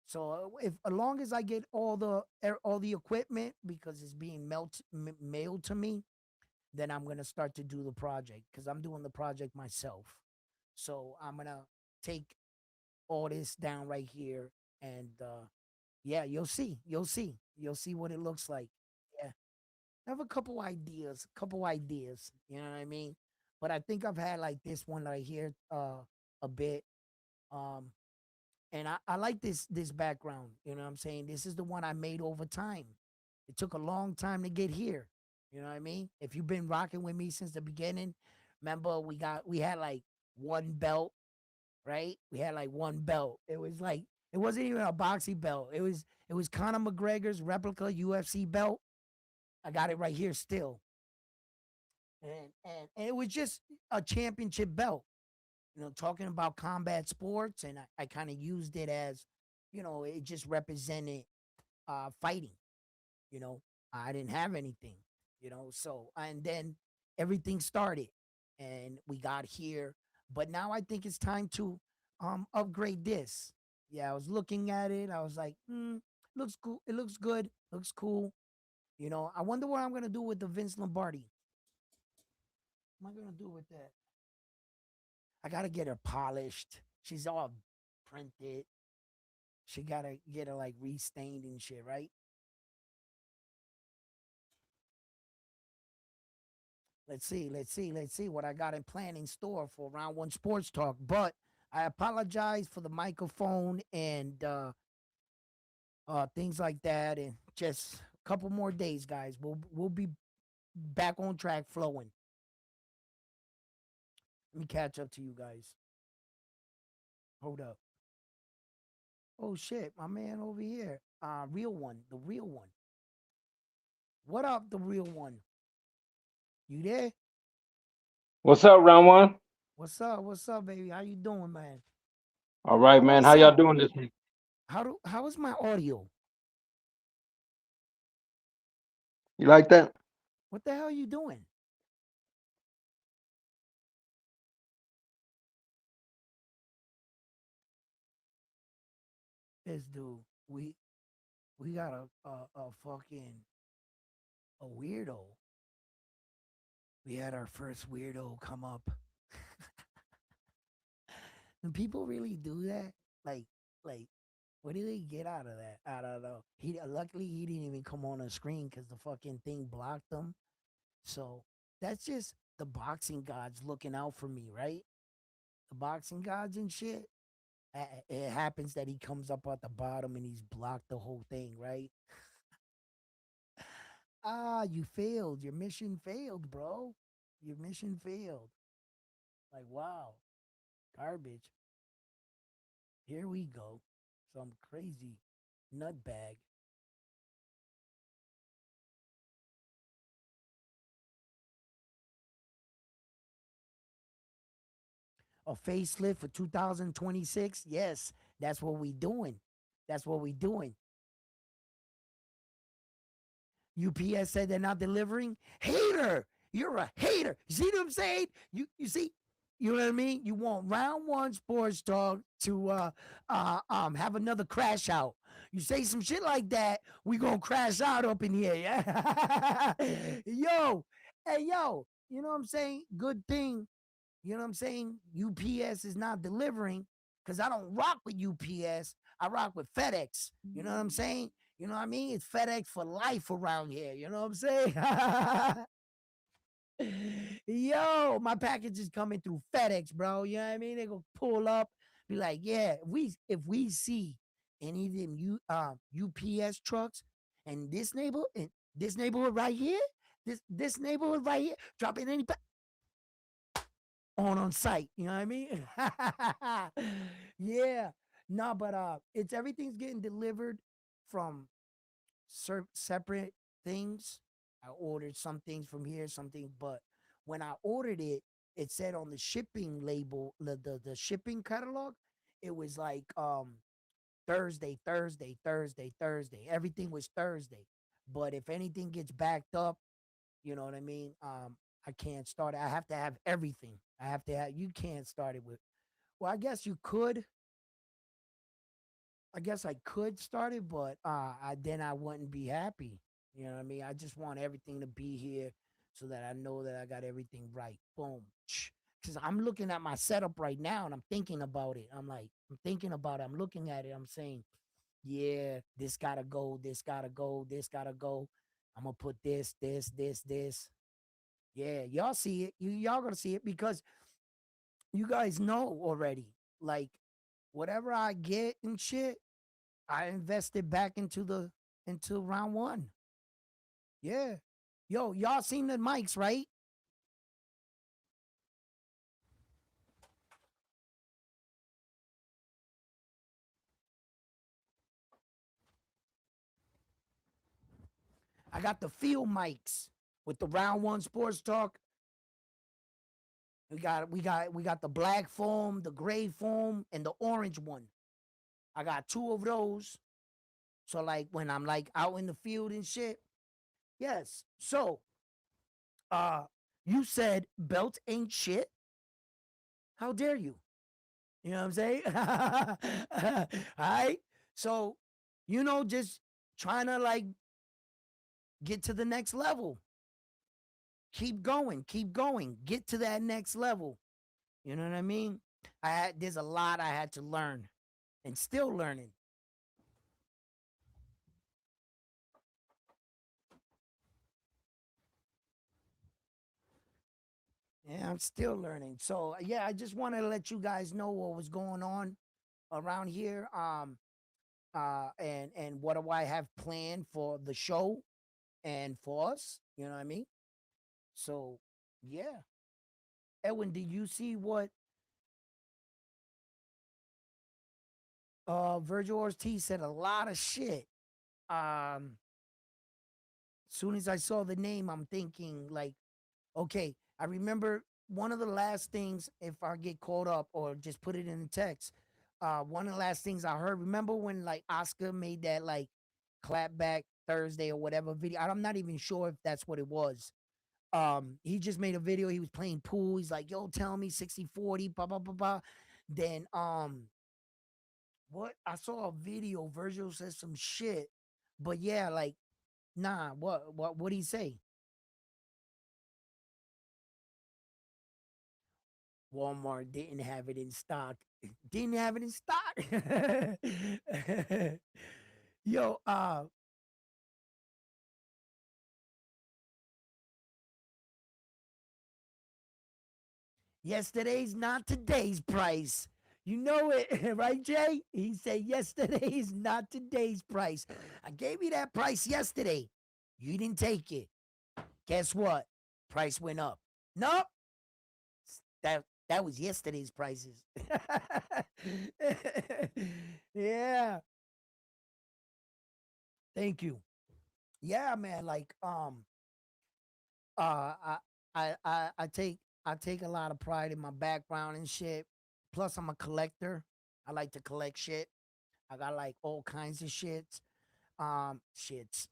So if as long as I get all the equipment because it's being mailed to me, then I'm gonna start to do the project because I'm doing the project myself. So I'm gonna take all this down right here, and yeah, you'll see what it looks like. Yeah, I have a couple ideas. You know what I mean? But I think I've had like this one right here, a bit. Um, and I like this background. You know what I'm saying? This is the one I made over time. It took a long time to get here. You know what I mean? If you've been rocking with me since the beginning, remember we had like one belt, right? We had like one belt. It was like it wasn't even a boxing belt. It was Conor McGregor's replica UFC belt. I got it right here still. And it was just a championship belt. Talking about combat sports, and I kind of used it as, it just represented fighting. You know, I didn't have anything. So and then everything started, and we got here. But now I think it's time to upgrade this. Yeah, I was looking at it. I was like, looks cool. It looks good. Looks cool. I wonder what I'm gonna do with the Vince Lombardi. What am I gonna do with that? I gotta get her polished. She's all printed. She gotta get her like restained and shit, right? Let's see what I got in plan in store for Round One Sports Talk. But I apologize for the microphone and things like that, and just a couple more days, guys. We'll be back on track flowing. Let me catch up to you guys. Hold up. Oh shit, my man over here. Real one, the real one. What up, the real one? You there? What's up, round one? What's up? What's up, baby? How you doing, man? All right, How do I man. How y'all sound? doing this week? How is my audio? You like that? What the hell are you doing? This dude, we got a fucking a weirdo. We had our first weirdo come up. And people really do that? Like, like, what do they get out of that? I don't know. Luckily he didn't even come on the screen because the fucking thing blocked him. So that's just the boxing gods looking out for me, right? The boxing gods and shit. It happens that he comes up at the bottom and he's blocked the whole thing, right? You failed. Your mission failed, bro. Your mission failed. Like, wow, garbage. Here we go. Some crazy nut bag. A facelift for 2026. Yes, that's what we doing. That's what we doing. UPS said they're not delivering. Hater, you're a hater. You see what I'm saying? You see, you know what I mean? You want Round One Sports Talk to have another crash out. You say some shit like that, we gonna crash out up in here. Yeah. Yo, hey yo, you know what I'm saying? Good thing, you know what I'm saying? UPS is not delivering because I don't rock with UPS. I rock with FedEx. You know what I'm saying? You know what I mean? It's FedEx for life around here. You know what I'm saying? Yo, my package is coming through FedEx, bro. You know what I mean? They go pull up, be like, yeah, if we see any of them UPS trucks and this neighborhood right here, this neighborhood right here, dropping any on site. You know what I mean? Yeah. No, but it's everything's getting delivered from separate things. I ordered some things from here, something, but when I ordered it, it said on the shipping label, the shipping catalog, it was like Thursday, Thursday, Thursday, Thursday. Everything was Thursday. But if anything gets backed up, you know what I mean? I can't start it. I have to have everything. I have to have you can't start it with well, I guess you could. I guess I could start it, but I wouldn't be happy. You know what I mean? I just want everything to be here so that I know that I got everything right. Boom. Because I'm looking at my setup right now and I'm thinking about it. I'm thinking about it. I'm looking at it. I'm saying, yeah, this gotta go, this gotta go, this gotta go. I'm gonna put this. Yeah, y'all see it. Y'all gonna see it because you guys know already. Like whatever I get and shit, I invested back into Round One. Yeah. Yo, y'all seen the mics, right? I got the field mics with the Round One Sports Talk. We got the black foam, the gray foam, and the orange one. I got two of those. So like when I'm like out in the field and shit. Yes. So uh you said belt ain't shit. How dare you? You know what I'm saying? All right. So, just trying to like get to the next level. Keep going, get to that next level. You know what I mean? There's a lot I had to learn and still learning. Yeah, I'm still learning. So yeah, I just wanted to let you guys know what was going on around here. And what do I have planned for the show and for us? You know what I mean? So yeah. Edwin, did you see what Virgil Ortiz said? A lot of shit. Um, soon as I saw the name, I'm thinking like, okay, I remember one of the last things, if I get caught up or just put it in the text, one of the last things I heard, remember when like Oscar made that like clap back Thursday or whatever video? I'm not even sure if that's what it was. He just made a video, he was playing pool, he's like, yo, tell me 60-40, blah, blah, blah, blah. Then what I saw a video, Virgil said some shit, but yeah, like, nah, what did he say? Walmart didn't have it in stock. Didn't have it in stock. Yo, yesterday's not today's price. You know it, right, Jay? He said yesterday's not today's price. I gave you that price yesterday. You didn't take it. Guess what? Price went up. Nope. That That was yesterday's prices. Yeah. Thank you. Yeah, man. Like, I, I take a lot of pride in my background and shit. Plus, I'm a collector. I like to collect shit. I got like all kinds of shits. Shits.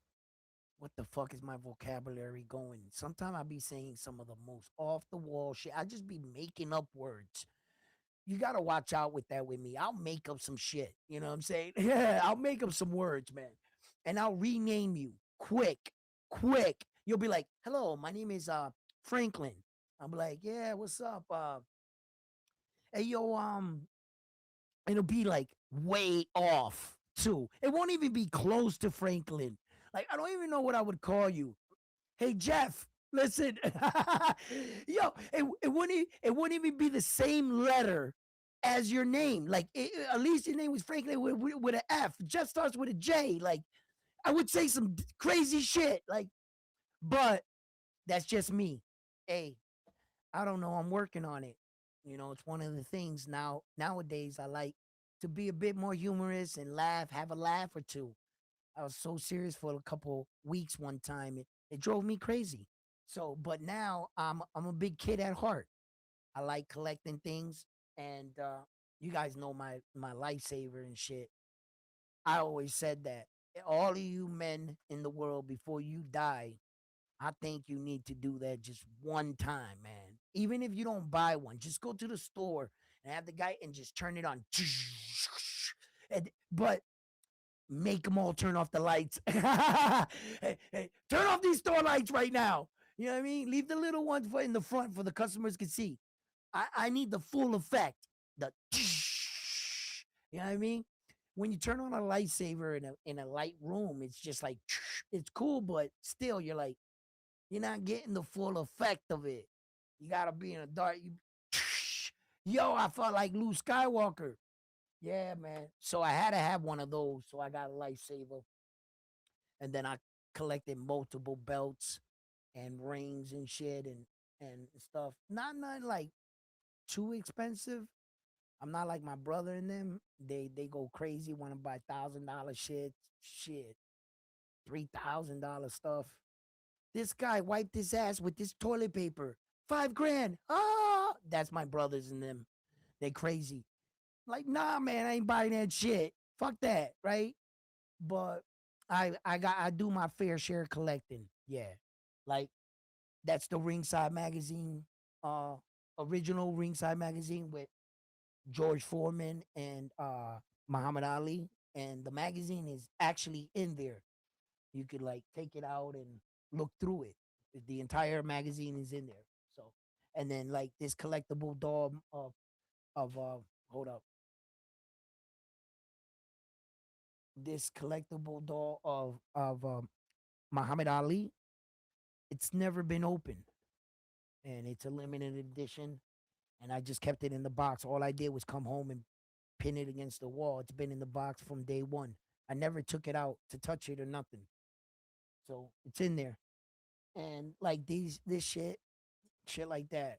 What the fuck is my vocabulary going? Sometimes I be saying some of the most off the wall shit. I just be making up words. You gotta watch out with that with me. I'll make up some shit. You know what I'm saying? Yeah, I'll make up some words, man. And I'll rename you quick, quick. You'll be like, hello, my name is Franklin. I'll be like, yeah, what's up? Hey yo, it'll be like way off too. It won't even be close to Franklin. Like, I don't even know what I would call you. Hey Jeff, listen, yo, it wouldn't even be the same letter as your name. Like at least your name was Franklin with an F. Jeff starts with a J. Like I would say some crazy shit. Like, but that's just me. Hey, I don't know. I'm working on it. You know, it's one of the things nowadays I like to be a bit more humorous and laugh, have a laugh or two. I was so serious for a couple weeks one time. It drove me crazy. So, but now I'm a big kid at heart. I like collecting things, and you guys know my lifesaver and shit. I always said that all of you men in the world before you die, I think you need to do that just one time, man. Even if you don't buy one, just go to the store and have the guy and just turn it on. But make them all turn off the lights. Hey, turn off these store lights right now. You know what I mean? Leave the little ones for in the front for the customers can see. I need the full effect. The you know what I mean? When you turn on a lightsaber in a light room, it's just like it's cool, but still you're not getting the full effect of it. You gotta be in a dark. Yo, I felt like Luke Skywalker. Yeah, man. So I had to have one of those. So I got a lightsaber, and then I collected multiple belts and rings and shit and stuff. Not like too expensive. I'm not like my brother and them. They go crazy, want to buy $1,000 shit, $3,000 stuff. This guy wiped his ass with this toilet paper. 5 grand. Ah, that's my brothers and them. They crazy. Like, nah, man, I ain't buying that shit. Fuck that, right? But I do my fair share collecting. Yeah. Like that's the Ringside magazine, uh original Ringside magazine with George Foreman and Muhammad Ali. And the magazine is actually in there. You could like take it out and look through it. The entire magazine is in there. So and then like this collectible doll of hold up. This collectible doll of Muhammad Ali. It's never been opened, and it's a limited edition. And I just kept it in the box. All I did was come home and pin it against the wall. It's been in the box from day one. I never took it out to touch it or nothing. So it's in there. And like this shit like that.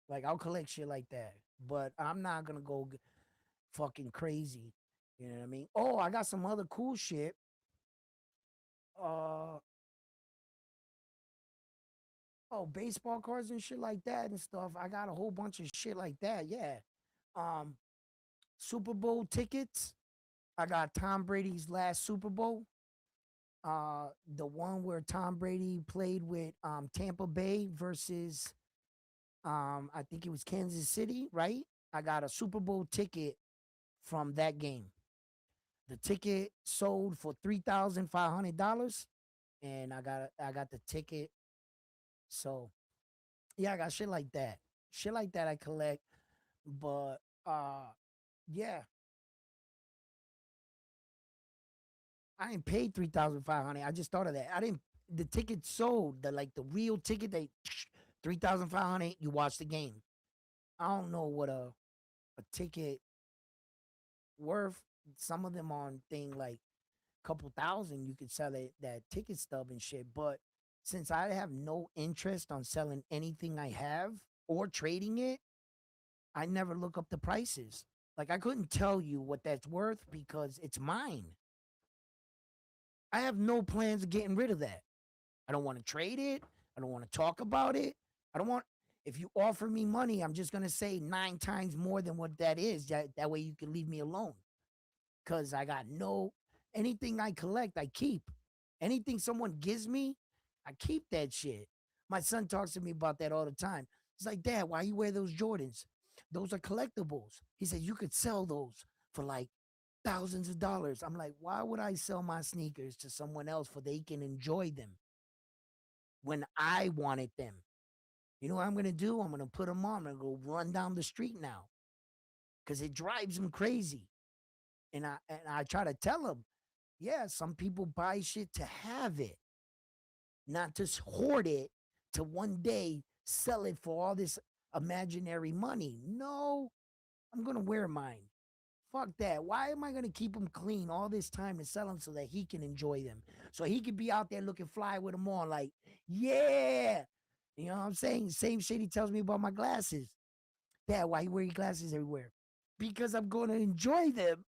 Like I'll collect shit like that. But I'm not gonna go fucking crazy. You know what I mean? Oh, I got some other cool shit. Uh oh, baseball cards and shit like that and stuff. I got a whole bunch of shit like that. Yeah. Um, Super Bowl tickets. I got Tom Brady's last Super Bowl. The one where Tom Brady played with Tampa Bay versus I think it was Kansas City, right? I got a Super Bowl ticket from that game. The ticket sold for $3,500, and I got the ticket. So yeah, I got shit like that. Shit like that I collect. But yeah, I didn't pay 3,500. I just thought of that. I didn't the ticket sold, the real ticket they 3,500, you watch the game. I don't know what a ticket worth. Some of them on thing like couple thousand, you could sell it that ticket stub and shit. But since I have no interest on selling anything I have or trading it, I never look up the prices. Like I couldn't tell you what that's worth because it's mine. I have no plans of getting rid of that. I don't want to trade it. I don't want to talk about it. I don't want if you offer me money, I'm just gonna say 9 times more than what that is. That way you can leave me alone. Cause I got no anything I collect, I keep. Anything someone gives me, I keep that shit. My son talks to me about that all the time. He's like, Dad, why you wear those Jordans? Those are collectibles. He said you could sell those for like thousands of dollars. I'm like, why would I sell my sneakers to someone else for they can enjoy them when I wanted them? You know what I'm gonna do? I'm gonna put them on. I'm gonna go run down the street now because it drives him crazy. And I try to tell him, yeah, some people buy shit to have it, not to hoard it to one day sell it for all this imaginary money. No, I'm gonna wear mine. Fuck that. Why am I gonna keep them clean all this time and sell them so that he can enjoy them? So he can be out there looking fly with them on, like, yeah. You know what I'm saying? Same shit he tells me about my glasses. Dad, why you wear your glasses everywhere? Because I'm going to enjoy them.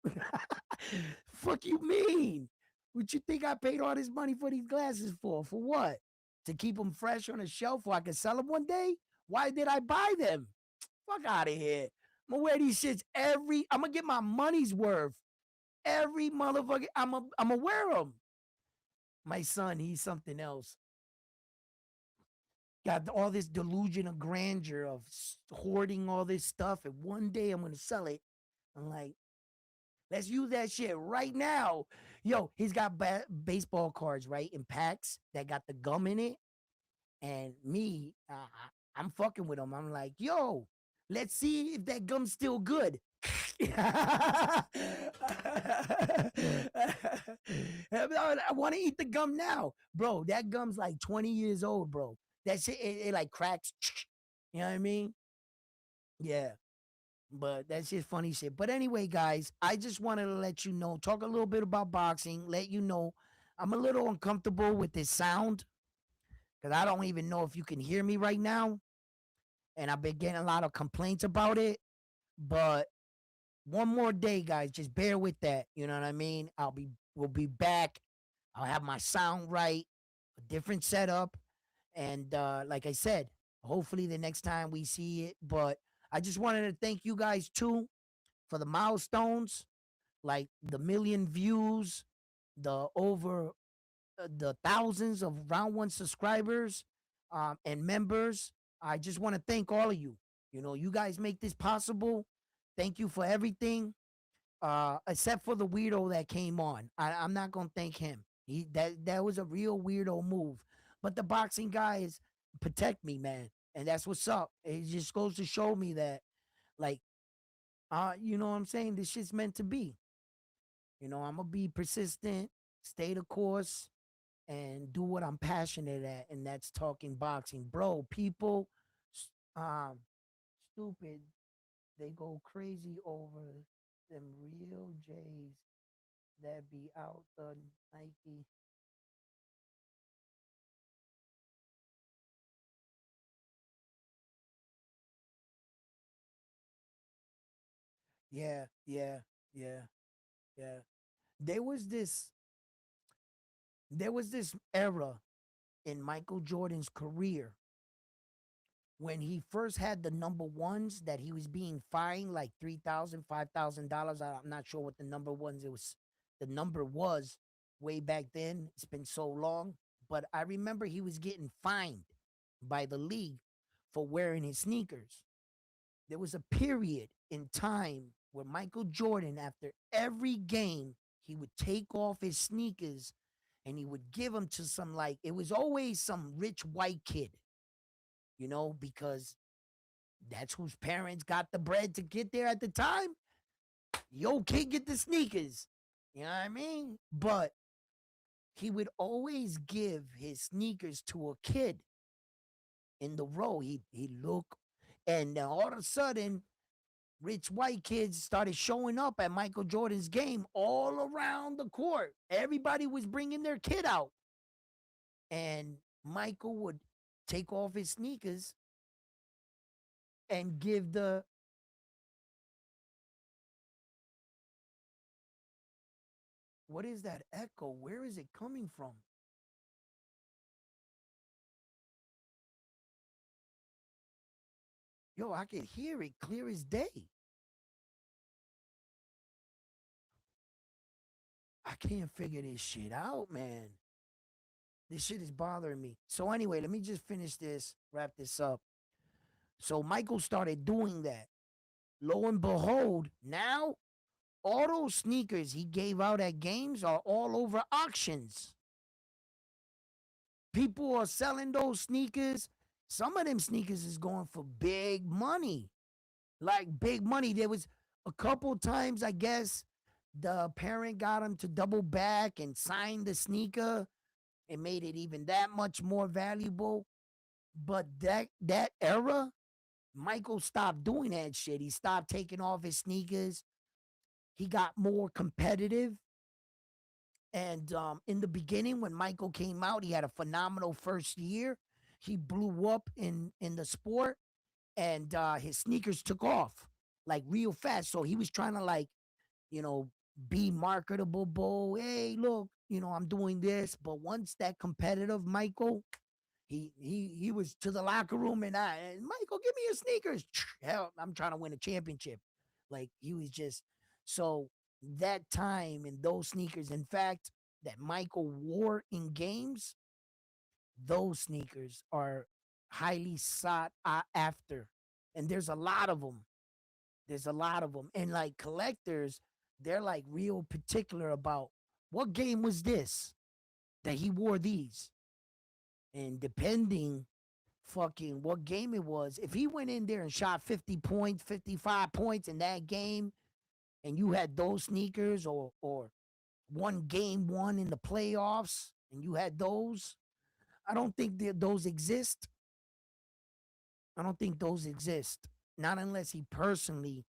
Fuck you mean? What you think I paid all this money for these glasses for? For what? To keep them fresh on a shelf so I can sell them one day? Why did I buy them? Fuck out of here. I'm gonna wear these shits I'm gonna get my money's worth. Every motherfucker, I'm gonna wear them. My son, he's something else. Got all this delusion of grandeur of hoarding all this stuff, and one day I'm gonna sell it. I'm like, let's use that shit right now. Yo, he's got baseball cards, right, in packs that got the gum in it. And me, I'm fucking with him. I'm like, yo, let's see if that gum's still good. I want to eat the gum now. Bro, that gum's like 20 years old, bro. That shit, it like cracks. You know what I mean? Yeah. But that's just funny shit. But anyway, guys, I just wanted to let you know, talk a little bit about boxing, let you know I'm a little uncomfortable with this sound because I don't even know if you can hear me right now. And I've been getting a lot of complaints about it. But one more day, guys, just bear with that. You know what I mean? We'll be back. I'll have my sound right, a different setup. And like I said, hopefully the next time we see it. But I just wanted to thank you guys too for the milestones, like the million views, the over the thousands of round one subscribers and members. I just want to thank all of you. You know, you guys make this possible. Thank you for everything, except for the weirdo that came on. I'm not gonna thank him. That was a real weirdo move. But the boxing guys protect me, man, and that's what's up. It just goes to show me that, like, you know what I'm saying? This shit's meant to be. You know, I'm gonna be persistent, stay the course, and do what I'm passionate at, and that's talking boxing, bro. People, um, stupid, they go crazy over them real J's that be out the Nike. Yeah, yeah, yeah, yeah. There was this, there was this era in Michael Jordan's career when he first had the number ones that he was being fined like $3,000, $5,000. I'm not sure what the number ones it was. The number was way back then. It's been so long, but I remember he was getting fined by the league for wearing his sneakers. There was a period in time where Michael Jordan, after every game, he would take off his sneakers and he would give them to some, like, it was always some rich white kid, you know, because that's whose parents got the bread to get there at the time. Yo, kid, get the sneakers. You know what I mean? But he would always give his sneakers to a kid in the row. He'd look, and then all of a sudden, rich white kids started showing up at Michael Jordan's game all around the court. Everybody was bringing their kid out. And Michael would take off his sneakers and give the What is that echo? Where is it coming from? Yo, I can hear it clear as day. I can't figure this shit out, man. This shit is bothering me. So anyway, let me just finish this, wrap this up. So Michael started doing that. Lo and behold, now all those sneakers he gave out at games are all over auctions. People are selling those sneakers. Some of them sneakers is going for big money. Like big money. There was a couple times, I guess, the parent got him to double back and sign the sneaker and made it even that much more valuable. But that era, Michael stopped doing that shit. He stopped taking off his sneakers. He got more competitive. And in the beginning, when Michael came out, he had a phenomenal first year. He blew up in the sport, and his sneakers took off like real fast. So he was trying to like, you know, be marketable. Bull. Hey, look, I'm doing this. But once that competitive Michael, he was to the locker room and Michael, give me your sneakers. Hell, I'm trying to win a championship. Like he was just so that time and those sneakers, in fact, that Michael wore in games, those sneakers are highly sought after. And there's a lot of them. There's a lot of them. And like collectors, they're like real particular about what game was this that he wore these. And depending fucking what game it was, if he went in there and shot 50 points, 55 points in that game, and you had those sneakers or one game one in the playoffs and you had those, I don't think those exist. I don't think those exist. Not unless he personally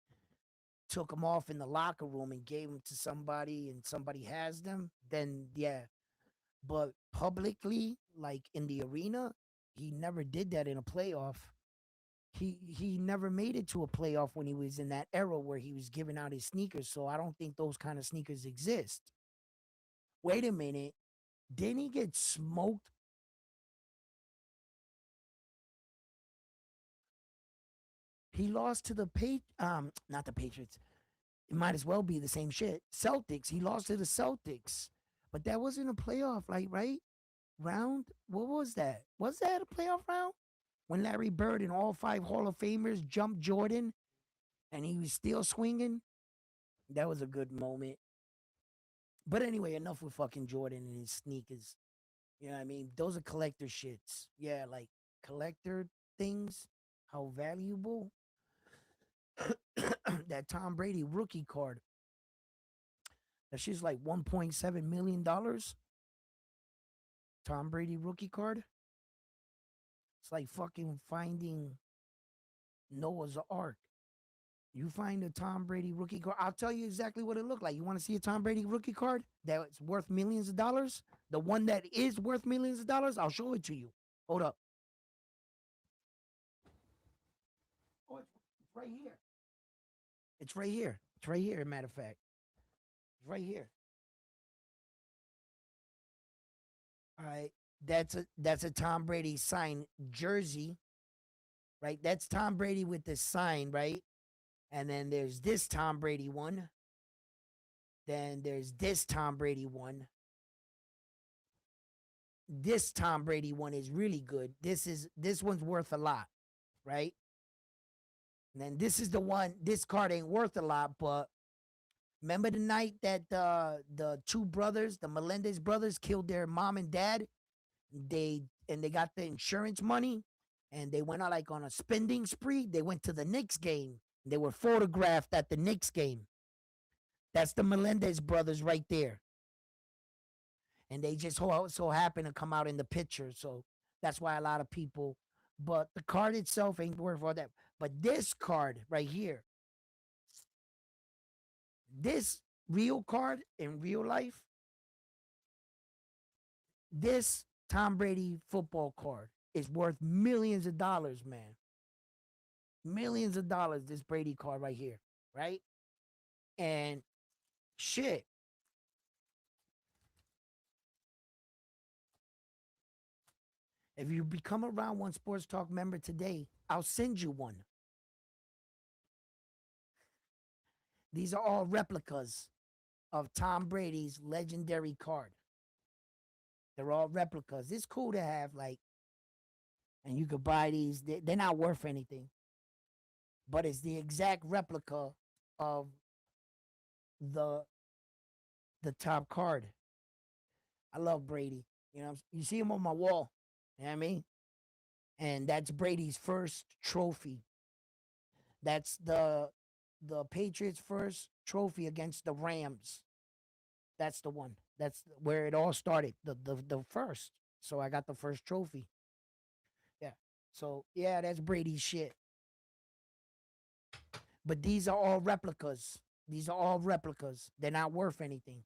took them off in the locker room and gave them to somebody and somebody has them, then yeah. But publicly, like in the arena, he never did that in a playoff. He never made it to a playoff when he was in that era where he was giving out his sneakers. So I don't think those kind of sneakers exist. Wait a minute. Didn't he get smoked? He lost to not the Patriots. It might as well be the same shit. Celtics. He lost to the Celtics. But that wasn't a playoff, like, right? Round? What was that? Was that a playoff round? When Larry Bird and all five Hall of Famers jumped Jordan and he was still swinging? That was a good moment. But anyway, enough with fucking Jordan and his sneakers. You know what I mean? Those are collector shits. Yeah, like collector things. How valuable. That Tom Brady rookie card. That shit's like $1.7 million. Tom Brady rookie card. It's like fucking finding Noah's Ark. You find a Tom Brady rookie card. I'll tell you exactly what it looked like. You want to see a Tom Brady rookie card that's worth millions of dollars? The one that is worth millions of dollars? I'll show it to you. Hold up. Oh, it's right here. It's right here. It's right here, matter of fact. It's right here. All right. That's a Tom Brady signed jersey, right? That's Tom Brady with the sign, right? And then there's this Tom Brady one. Then there's this Tom Brady one. This Tom Brady one is really good. This one's worth a lot, right? And then this is the one. This card ain't worth a lot, but remember the night that the two brothers, the Melendez brothers, killed their mom and dad? They got the insurance money and they went out like on a spending spree. They went to the Knicks game. They were photographed at the Knicks game. That's the Melendez brothers right there. And they just so happen to come out in the picture. So that's why a lot of people, but the card itself ain't worth all that. But this card right here, this real card in real life, this Tom Brady football card is worth millions of dollars, man. Millions of dollars, this Brady card right here, right? And shit, If you become a Round One Sports Talk member today, I'll send you one. These are all replicas of Tom Brady's legendary card. They're all replicas. It's cool to have, like, and you could buy these. They're not worth anything, but it's the exact replica of the the top card. I love Brady. You know, you see him on my wall. You know what I mean? And that's Brady's first trophy. That's the Patriots' first trophy against the Rams. That's the one. That's where it all started. The first. So I got the first trophy. Yeah. So yeah, that's Brady's shit. But these are all replicas. These are all replicas. They're not worth anything.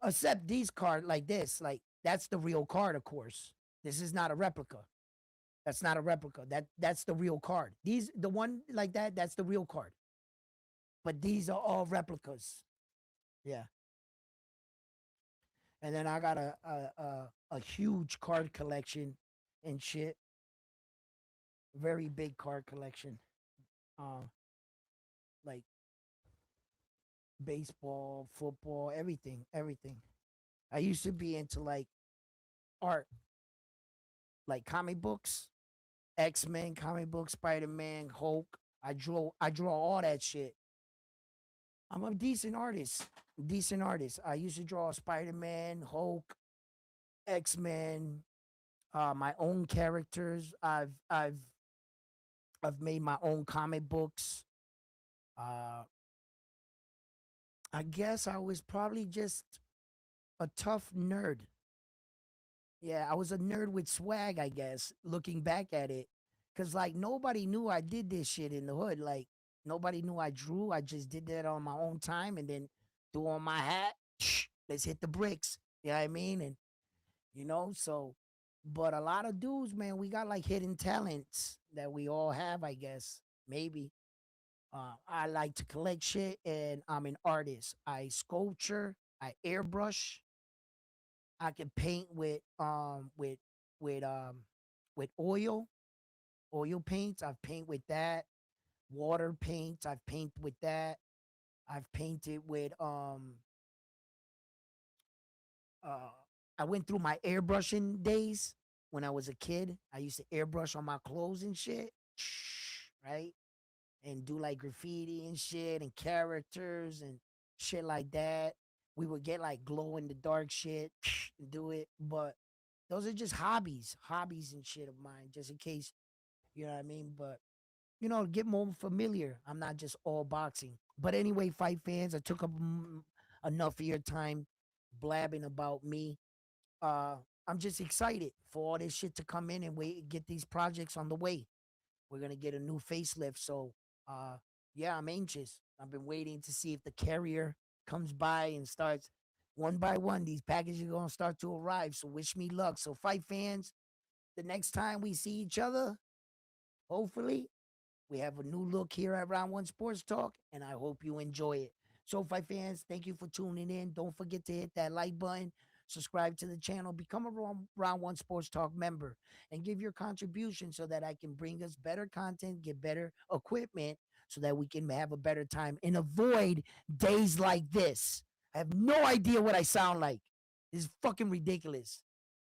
Except these cards like this. Like that's the real card, of course. This is not a replica. That's not a replica. That's the real card. These the one like that, that's the real card. But these are all replicas. Yeah. And then I got a huge card collection and shit. Very big card collection. Um, like baseball, football, everything, everything. I used to be into like art, like comic books, X-Men comic books, Spider-Man, Hulk. I draw all that shit. I'm a decent artist. Decent artist. I used to draw Spider-Man, Hulk, X-Men, my own characters. I've made my own comic books. Uh, I guess I was probably just a tough nerd. Yeah, I was a nerd with swag, I guess, looking back at it. Cause like nobody knew I did this shit in the hood. Like nobody knew I drew. I just did that on my own time and then threw on my hat. Let's hit the bricks. You know what I mean? And so but a lot of dudes, man, we got like hidden talents that we all have, I guess. Maybe. I like to collect shit and I'm an artist. I sculpture, I airbrush, I can paint with oil paints. I've paint with that. Water paints, I've paint with that. I've painted with uh I went through my airbrushing days when I was a kid. I used to airbrush on my clothes and shit. Right? And do like graffiti and shit and characters and shit like that. We would get like glow in the dark shit and do it. But those are just hobbies and shit of mine, just in case, you know what I mean? But, get more familiar. I'm not just all boxing. But anyway, fight fans, I took up enough of your time blabbing about me. Uh, I'm just excited for all this shit to come in and get these projects on the way. We're gonna get a new facelift. So uh yeah, I'm anxious. I've been waiting to see if the carrier comes by and starts one by one. These packages are gonna start to arrive. So wish me luck. So fight fans, the next time we see each other, hopefully, we have a new look here at Round One Sports Talk, and I hope you enjoy it. So, fight fans, thank you for tuning in. Don't forget to hit that like button, subscribe to the channel, become a Round One Sports Talk member, and give your contribution so that I can bring us better content, get better equipment, so that we can have a better time and avoid days like this. I have no idea what I sound like. This is fucking ridiculous.